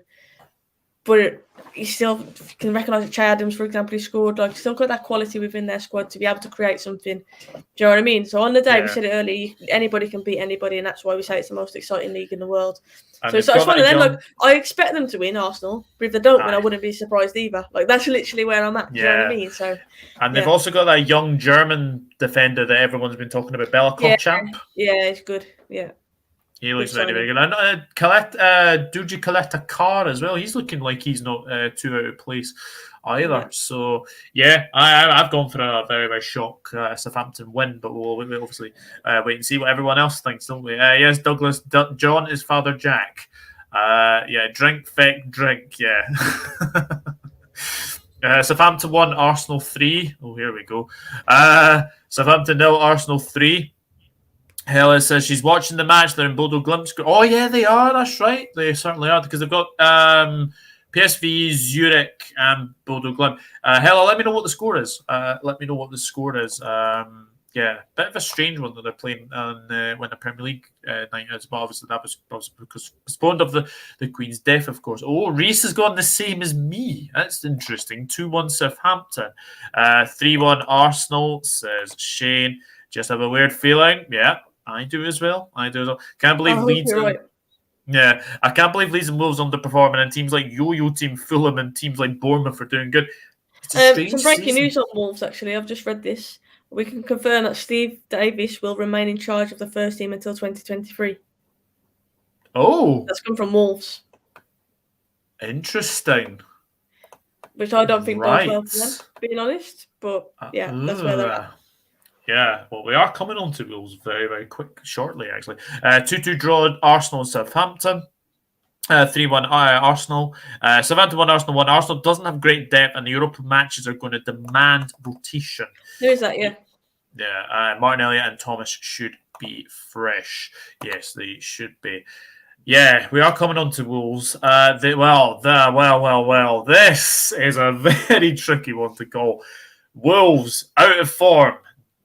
S2: But you still can recognise that Che Adams, for example, he scored. Like, still got that quality within their squad to be able to create something. Do you know what I mean? So on the day, we said it earlier, anybody can beat anybody, and that's why we say it's the most exciting league in the world. And so it's one of them. Like, I expect them to win, Arsenal. But if they don't win, I wouldn't be surprised either. Like, that's literally where I'm at. Do you know what I mean? So,
S1: and they've also got that young German defender that everyone's been talking about, Bellecourt-Champ.
S2: Yeah, he's good. Yeah.
S1: He looks very, very good. And Duji Coletta-Carr as well. He's looking like he's not too out of place either. Yeah. So, I've gone for a very, very shock Southampton win, but we'll obviously wait and see what everyone else thinks, don't we? Yes, Douglas. John is Father Jack. Drink, feck, drink, Southampton 1, Arsenal 3. Oh, here we go. Southampton 0, Arsenal 3. Hella says she's watching the match. They're in Bodo Glimt. Oh, yeah, they are. That's right. They certainly are, because they've got PSV, Zurich, and Bodo Glimt. Hella, let me know what the score is. Bit of a strange one that they're playing on when the Premier League night is, but obviously that was because postponed of the Queen's death, of course. Oh, Reese has gone the same as me. That's interesting. 2-1 Southampton. 3-1 Arsenal, says Shane. Just have a weird feeling. Yeah. I do as well. Can't believe Leeds. Yeah, I can't believe Leeds and Wolves underperforming, and teams like Yo-Yo Team, Fulham, and teams like Bournemouth are doing good.
S2: Some breaking news on Wolves, actually. I've just read this. We can confirm that Steve Davis will remain in charge of the first team until 2023.
S1: Oh.
S2: That's come from Wolves.
S1: Interesting.
S2: Which I don't think goes well for them, being honest. But that's where they're at.
S1: Yeah, well, we are coming on to Wolves very, very shortly, actually. 2-2 draw, Arsenal and Southampton. 3-1 Arsenal. Southampton 1, Arsenal 1. Arsenal doesn't have great depth, and the European matches are going to demand rotation.
S2: Who is that, yeah?
S1: Yeah, Martin Elliott and Thomas should be fresh. Yes, they should be. Yeah, we are coming on to Wolves. This is a very tricky one to call. Wolves out of form,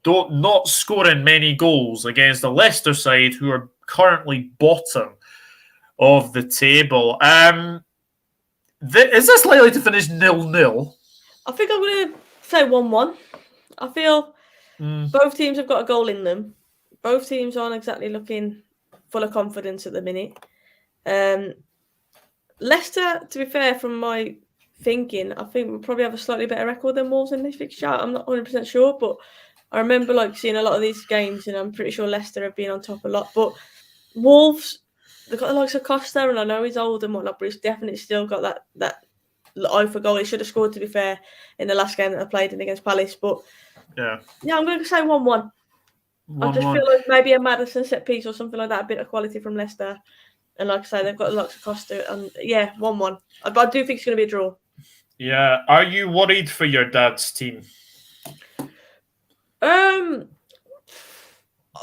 S1: not scoring many goals against the Leicester side, who are currently bottom of the table. Is this likely to finish 0-0?
S2: I think I'm going to say 1-1. I feel both teams have got a goal in them. Both teams aren't exactly looking full of confidence at the minute. Leicester, to be fair, from my thinking, I think we'll probably have a slightly better record than Wolves in this fixture. I'm not 100% sure, but I remember seeing a lot of these games, and I'm pretty sure Leicester have been on top a lot. But Wolves, they've got the likes of Costa, and I know he's old and whatnot, but he's definitely still got that eye for goal. He should have scored, to be fair, in the last game that I played in against Palace. But
S1: yeah,
S2: I'm going to say 1-1. I just feel like maybe a Maddison set piece or something like that, a bit of quality from Leicester. And like I say, they've got lots of Costa. And 1-1. But I do think it's going to be a draw.
S1: Yeah. Are you worried for your dad's team?
S2: I'll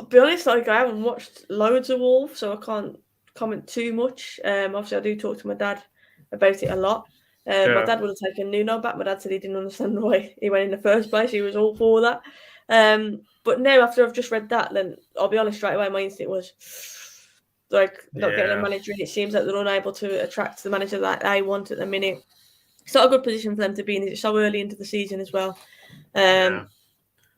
S2: be honest, I haven't watched loads of Wolves, so I can't comment too much. Obviously, I do talk to my dad about it a lot. My dad would have taken Nuno back. My dad said he didn't understand why he went in the first place. He was all for that. But now, after I've just read that, then I'll be honest, straight away, my instinct was not getting a manager in. It seems like they're unable to attract the manager that they want at the minute. It's not a good position for them to be in. It's so early into the season as well. As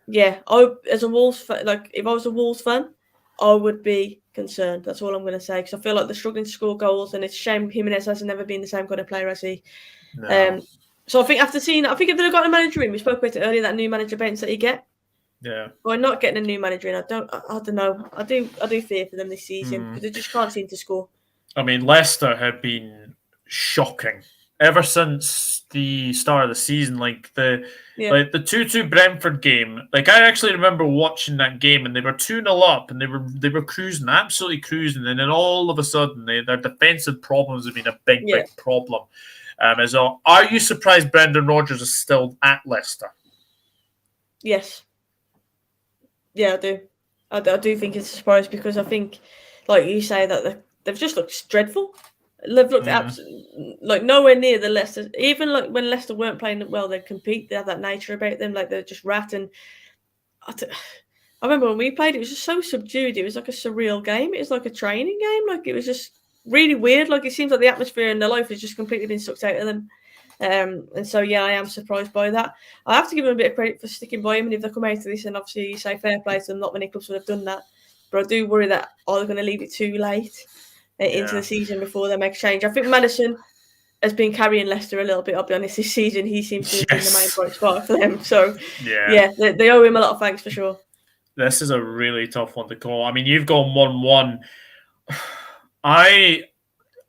S2: a Wolves fan, if I was a Wolves fan, I would be concerned. That's all I'm going to say, because I feel like they're struggling to score goals, and it's a shame Jimenez has never been the same kind of player as he.
S1: No.
S2: So I think after seeing that, I think if they've got a manager in, we spoke about it earlier, that new manager bench that you get.
S1: Yeah.
S2: By not getting a new manager in, I don't know. I do fear for them this season, because they just can't seem to score.
S1: I mean, Leicester have been shocking ever since the start of the season. Like the 2-2 Brentford game. I actually remember watching that game, and they were 2-0 up, and they were cruising, absolutely cruising, and then all of a sudden their defensive problems have been a big problem. Are you surprised Brendan Rodgers is still at Leicester?
S2: Yes. Yeah, I do. I do think it's a surprise, because I think, like you say, that they've just looked dreadful. They've looked absolutely nowhere near the Leicester. Even when Leicester weren't playing well, they'd compete. They have that nature about them. They're just rat. And I remember when we played, it was just so subdued. It was like a surreal game. It was like a training game. It was just really weird. It seems like the atmosphere and their life has just completely been sucked out of them. And so, I am surprised by that. I have to give them a bit of credit for sticking by him. And if they come out of this, and obviously you say fair play to them, not many clubs would have done that. But I do worry that they're going to leave it too late into the season before they make a change. I think Maddison has been carrying Leicester a little bit, I'll be honest, this season. He seems to have been the main bright spot for them. So, they owe him a lot of thanks for sure.
S1: This is a really tough one to call. I mean, you've gone 1-1. I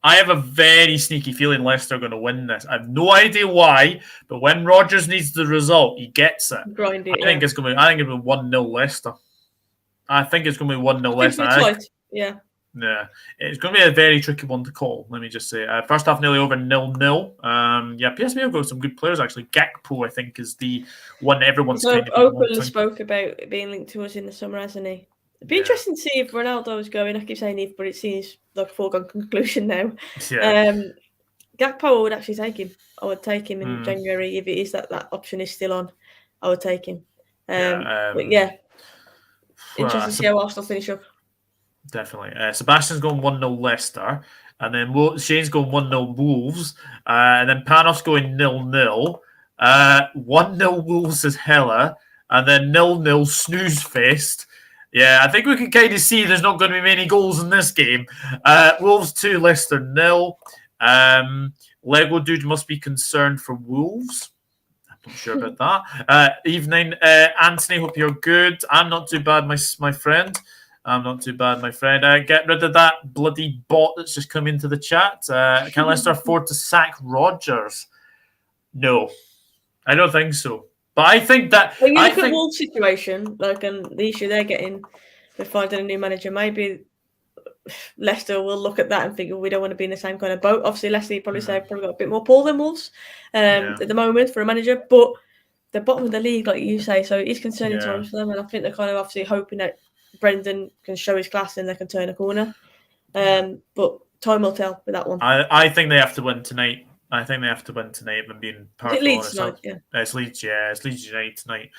S1: have a very sneaky feeling Leicester are going to win this. I have no idea why, but when Rodgers needs the result, he gets it. I think it's going to be 1-0 Leicester. I think it's going to be 1-0 Leicester.
S2: Yeah.
S1: Yeah, it's going to be a very tricky one to call. Let me just say, first half nearly over 0-0. PSV have got some good players actually. Gakpo, I think, is the one everyone's kind of
S2: openly spoke about being linked to us in the summer, hasn't he? It'd be interesting to see if Ronaldo's going. I keep saying if, but it seems like a foregone conclusion now.
S1: Yeah.
S2: Gakpo, I would actually take him. I would take him in January if it is that option is still on. I would take him. Interesting to see how Arsenal finish up.
S1: Definitely. Sebastian's going 1-0 Leicester, and then Shane's going 1-0 Wolves, and then Panos going 0-0. 1-0 Wolves is Hella, and then 0-0 Snooze Fest. Yeah, I think we can kind of see there's not going to be many goals in this game. Wolves 2, Leicester 0. Lego Dude must be concerned for Wolves. I'm not sure about that. Evening, Anthony, hope you're good. I'm not too bad, my friend. I'm not too bad, my friend. Get rid of that bloody bot that's just come into the chat. Can Leicester afford to sack Rodgers? No, I don't think so. But I think that...
S2: When you look at Wolves' situation, and the issue they're getting with finding a new manager, maybe Leicester will look at that and think, we don't want to be in the same kind of boat. Obviously, Leicester, you'd probably say, probably got a bit more pull than Wolves at the moment for a manager. But the bottom of the league, like you say, so it's concerning times for them. And I think they're kind of obviously hoping that Brendan can show his class and they can turn a corner. But time will tell with that one.
S1: I think they have to win tonight. If I'm being perfectly honest.
S2: Tonight, yeah.
S1: It's Leeds United tonight.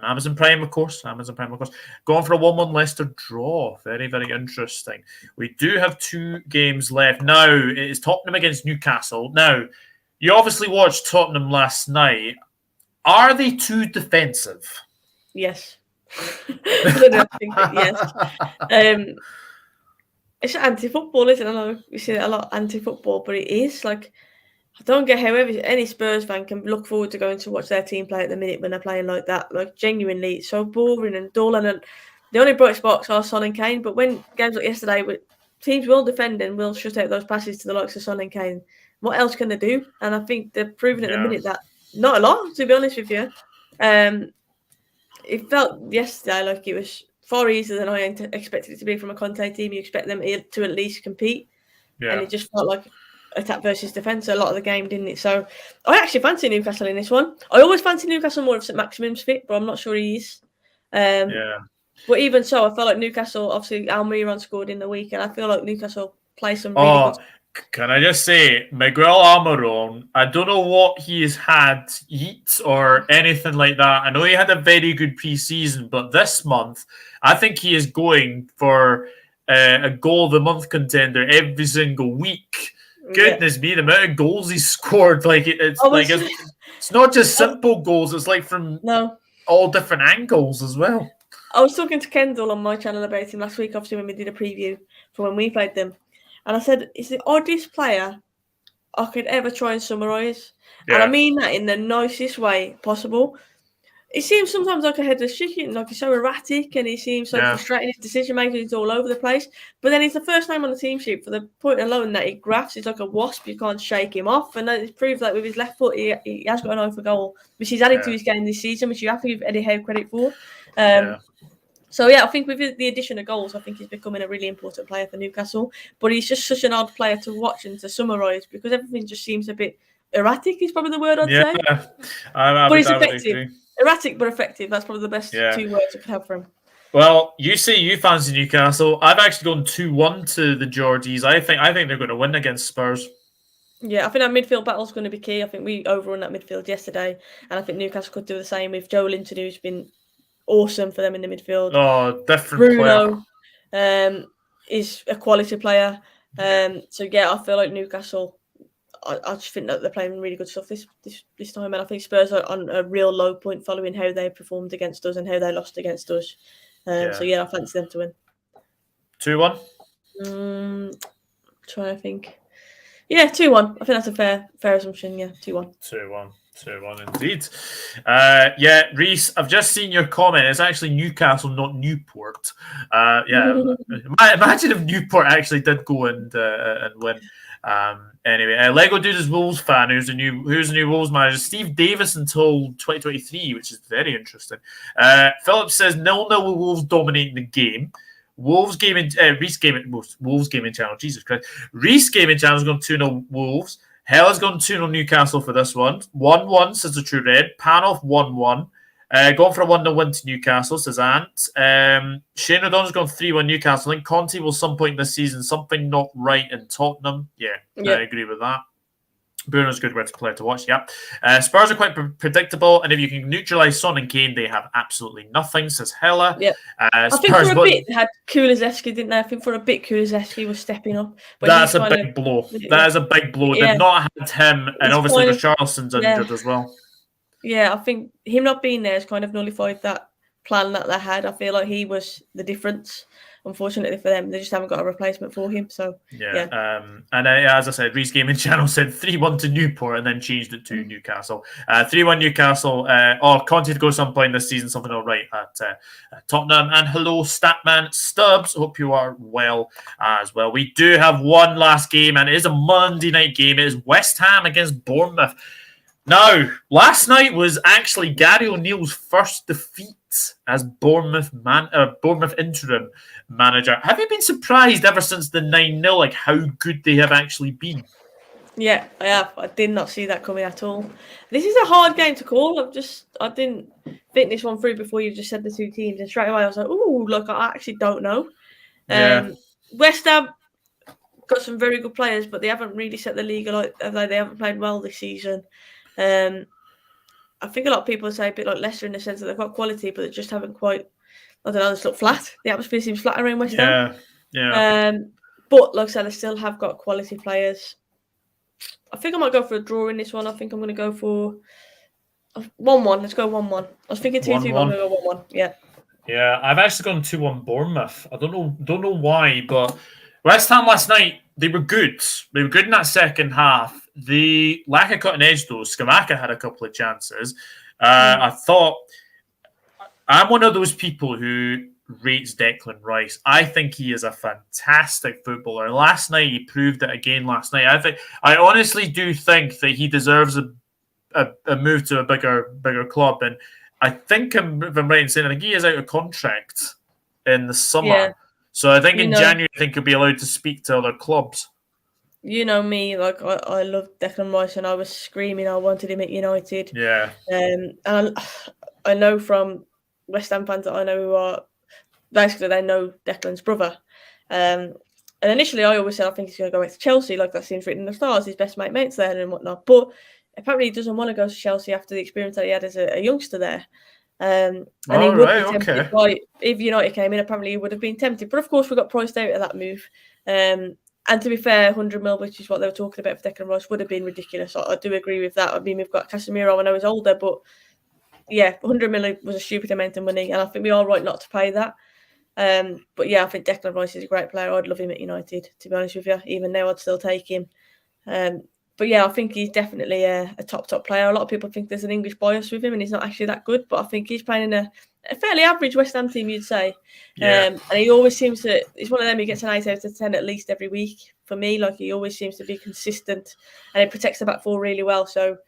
S1: Amazon Prime, of course. Going for a 1-1 Leicester draw. Very, very interesting. We do have 2 games left. Now, it is Tottenham against Newcastle. Now, you obviously watched Tottenham last night. Are they too defensive?
S2: Yes. I think yes. It's anti-football, isn't it? I know we see it a lot, anti-football, but it is like I don't get how any Spurs fan can look forward to going to watch their team play at the minute when they're playing like that. Like genuinely, it's so boring and dull. And the only bright spots are Son and Kane. But when games like yesterday, teams will defend and will shut out those passes to the likes of Son and Kane. What else can they do? And I think they're proving at the minute that not a lot, to be honest with you. It felt yesterday like it was far easier than I expected it to be from a Conte team. You expect them to at least compete. Yeah. And it just felt like attack versus defence a lot of the game, didn't it? So I actually fancy Newcastle in this one. I always fancy Newcastle more if St Maximum's fit, but I'm not sure he is. But even so, I felt like Newcastle, obviously Almiron scored in the week, and I feel like Newcastle play some really good.
S1: Can I just say, Miguel Almiron, I don't know what he's had eat or anything like that. I know he had a very good pre-season, but this month, I think he is going for a goal of the month contender every single week. Goodness me, the amount of goals he scored! It's not just simple goals; it's like from all different angles as well.
S2: I was talking to Kendall on my channel about him last week, obviously when we did a preview for when we played them. And I said, it's the oddest player I could ever try and summarise. Yeah. And I mean that in the nicest way possible. It seems sometimes like a headless chicken, like he's so erratic and he seems so frustrating. His decision making is all over the place. But then he's the first name on the team sheet for the point alone that he grafts. He's like a wasp. You can't shake him off. And it's proved that with his left foot, he has got an eye for goal, which he's added to his game this season, which you have to give Eddie Howe credit for. So, I think with the addition of goals, I think he's becoming a really important player for Newcastle. But he's just such an odd player to watch and to summarise because everything just seems a bit erratic is probably the word I'd say. But he's effective. Erratic but effective. That's probably the best 2 words I could have for him.
S1: Well, you say you fancy Newcastle. I've actually gone 2-1 to the Geordies. I think they're going to win against Spurs.
S2: Yeah, I think that midfield battle is going to be key. I think we overrun that midfield yesterday. And I think Newcastle could do the same with Joe Linton, who's been awesome for them in the midfield.
S1: Oh, different
S2: Bruno is a quality player. So I feel like Newcastle, I just think that they're playing really good stuff this time, and I think Spurs are on a real low point following how they performed against us and how they lost against us. I fancy them to win.
S1: 2-1.
S2: Trying to think. Yeah, 2-1. I think that's a fair assumption. Yeah, 2-1.
S1: 2-1 indeed. Reese, I've just seen your comment. It's actually Newcastle, not Newport. Imagine if Newport actually did go and win. Anyway, Lego Dude is Wolves fan. Who's the new Wolves manager? Steve Davis until 2023, which is very interesting. Philip says 0-0 with Wolves dominating the game. Wolves gaming channel. Jesus Christ. Reese gaming channel is going 2-0 Wolves. Hell has gone 2-0 Newcastle for this one. 1-1 says the True Red. Panoff 1-1. Going for a 1-0 win to Newcastle, says Ant. Shane O'Donnell's gone 3-1 Newcastle. I think Conte will some point this season. Something not right in Tottenham. Yeah. I agree with that. Bruno's a good player to watch, Spurs are quite predictable, and if you can neutralise Son and Kane, they have absolutely nothing, says Hella.
S2: I think for a bit they had Kulusevski, didn't they? I think for a bit Kulusevski was stepping up.
S1: That's a big blow. That is a big blow. They've not had him, and obviously Richarlison's injured as well.
S2: Yeah, I think him not being there has kind of nullified that plan that they had. I feel like he was the difference. Unfortunately for them, they just haven't got a replacement for him. So as I said, Reese Gaming Channel said 3-1 to Newport and then changed it to Newcastle. 3-1 Newcastle. Conte to go some point this season. Something all right at Tottenham. And hello, Statman Stubbs. Hope you are well as well. We do have one last game, and it is a Monday night game. It is West Ham against Bournemouth. Now, last night was actually Gary O'Neill's first defeat as Bournemouth interim manager. Have you been surprised ever since the 9-0, like how good they have actually been? Yeah, I have. I did not see that coming at all. This is a hard game to call. I didn't think this one through before you just said the two teams, and straight away I was like, "Ooh, look, I actually don't know." West Ham got some very good players, but they haven't really set the league alight. They haven't played well this season. I think a lot of people say a bit like Leicester in the sense that they've got quality, but they just haven't quite. I don't know. They just look flat. The atmosphere seems flat around West Ham.
S1: Yeah.
S2: But like I said, they still have got quality players. I think I might go for a draw in this one. I think I'm going to go for 1-1. Let's go 1-1. I was thinking 2-2, but I'm going to go 1-1. Yeah.
S1: Yeah, I've actually gone 2-1 Bournemouth. I don't know why, but West Ham last night, they were good. They were good in that second half. The lack of cutting edge, though, Skamaka had a couple of chances. I thought, I'm one of those people who rates Declan Rice. I think he is a fantastic footballer. Last night, he proved it again last night. I honestly do think that he deserves a move to a bigger club. And I think, if I'm right in saying, I think he is out of contract in the summer. Yeah. So I think in January, I think he'll be allowed to speak to other clubs.
S2: You know me, like I love Declan Rice, and I was screaming I wanted him at United.
S1: Yeah.
S2: And I know from West Ham fans that I know who are basically they know Declan's brother. And initially, I always said I think he's going to go back to Chelsea, like that seems written in the stars. His best mate's there and whatnot, but apparently he doesn't want to go to Chelsea after the experience that he had as a youngster there. And he would be tempted by, if United came in, apparently he would have been tempted. But of course, we got priced out of that move. And to be fair, 100 mil, which is what they were talking about for Declan Rice, would have been ridiculous. I do agree with that. I mean, we've got Casemiro, I know he's older, but yeah, 100 mil was a stupid amount of money, and I think we are right not to pay that. But yeah, I think Declan Rice is a great player. I'd love him at United, to be honest with you. Even now, I'd still take him. But yeah, I think he's definitely a top player. A lot of people think there's an English bias with him, and he's not actually that good. But I think he's playing in a fairly average West Ham team, you'd say.
S1: Yeah.
S2: And he always seems to. He's one of them who gets an 8 out of 10 at least every week. For me, like he always seems to be consistent, and he protects the back four really well. So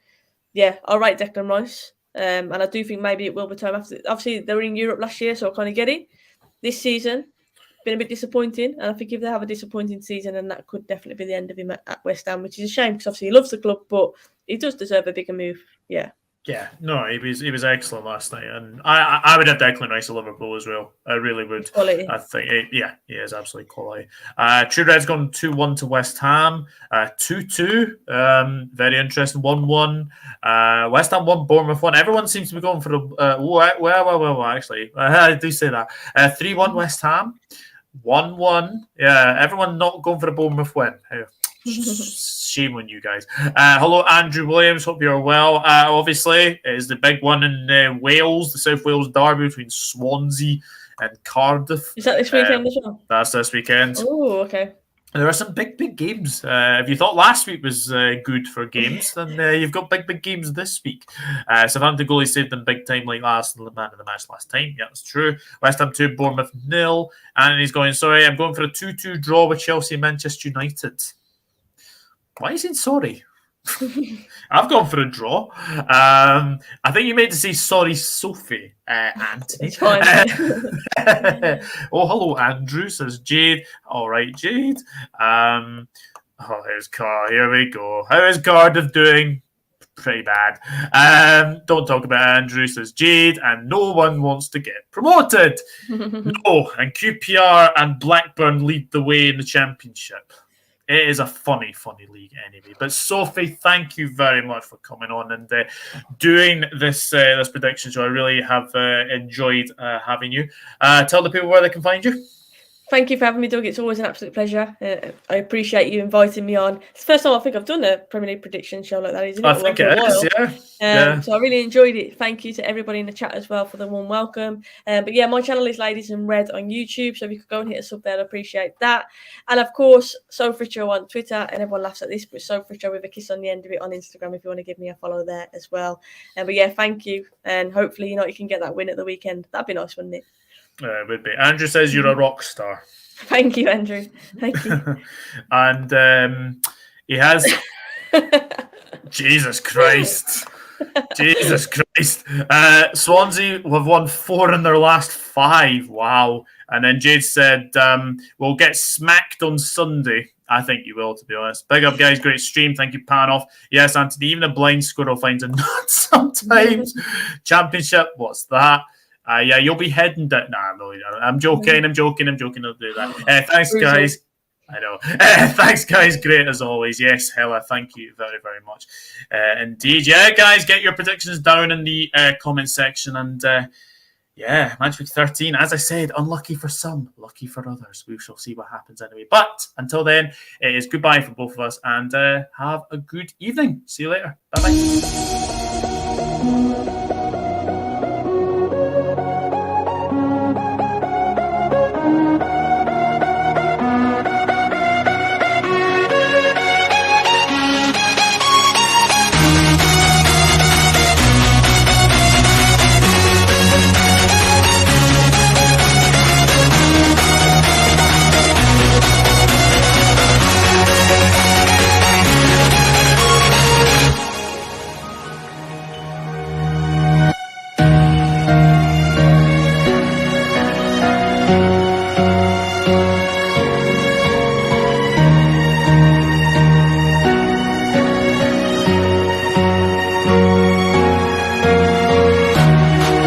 S2: yeah, I'll rate Declan Rice. And I do think maybe it will be time after. Obviously, they were in Europe last year, so I kind of get it. This season, been a bit disappointing, and I think if they have a disappointing season, then that could definitely be the end of him at West Ham, which is a shame because obviously he loves the club, but he does deserve a bigger move. Yeah.
S1: Yeah, no, he was excellent last night, and I would have Declan Rice at Liverpool as well. I really would.
S2: Quality.
S1: I think, he is absolutely quality. True Red's gone 2-1 to West Ham, 2-2. Very interesting. 1-1. West Ham 1, Bournemouth 1. Everyone seems to be going for the. Well, actually, I do say that. 3-1 West Ham, 1-1. Yeah, everyone not going for the Bournemouth win. Shame on you guys. Hello, Andrew Williams. Hope you're well. Obviously, it is the big one in Wales, the South Wales derby between Swansea and Cardiff.
S2: Is that this weekend as well?
S1: That's this weekend.
S2: Oh, okay.
S1: There are some big games. If you thought last week was good for games, then you've got big games this week. Southampton goalie saved them big time like the man of the match last time. Yeah, that's true. West Ham 2, Bournemouth 0. And he's going, sorry, I'm going for a 2-2 draw with Chelsea and Manchester United. Why is he sorry? I've gone for a draw. I think you meant to say sorry, Sophie, Anthony.
S2: It's fine.
S1: Oh, hello, Andrew, says Jade. All right, Jade. Here's Car. Here we go. How is Cardiff doing? Pretty bad. Don't talk about Andrew, says Jade, and no one wants to get promoted. No, and QPR and Blackburn lead the way in the championship. It is a funny league anyway. But Sophie, thank you very much for coming on and doing this prediction show. I really have enjoyed having you. Tell the people where they can find you.
S2: Thank you for having me, Doug. It's always an absolute pleasure. I appreciate you inviting me on. It's the first time I think I've done a Premier League prediction show like that, isn't it?
S1: I think it is, yeah.
S2: So I really enjoyed it. Thank you to everybody in the chat as well for the warm welcome. But yeah, my channel is Ladies in Red on YouTube, so if you could go and hit us up there, I'd appreciate that. And of course, Sophie Richards on Twitter, and everyone laughs at this, but Sophie Richards with a kiss on the end of it on Instagram if you want to give me a follow there as well. But yeah, thank you. And hopefully, you can get that win at the weekend. That'd be nice, wouldn't it?
S1: It would be. Andrew says you're a rock star.
S2: Thank you, Andrew. Thank you.
S1: And he has... Jesus Christ. Jesus Christ. Swansea have won 4 in their last 5. Wow. And then Jade said, we'll get smacked on Sunday. I think you will, to be honest. Big up, guys. Great stream. Thank you, Panoff. Yes, Anthony, even a blind squirrel finds a nut sometimes. Championship, what's that? Yeah, you'll be heading down. Nah, I'm joking. I'll do that. Thanks, guys. I know. Thanks, guys. Great as always. Yes, Hella, thank you very, very much. Indeed. Yeah, guys, get your predictions down in the comment section. And yeah, match week 13. As I said, unlucky for some, lucky for others. We shall see what happens anyway. But until then, it is goodbye from both of us. And have a good evening. See you later. Bye-bye.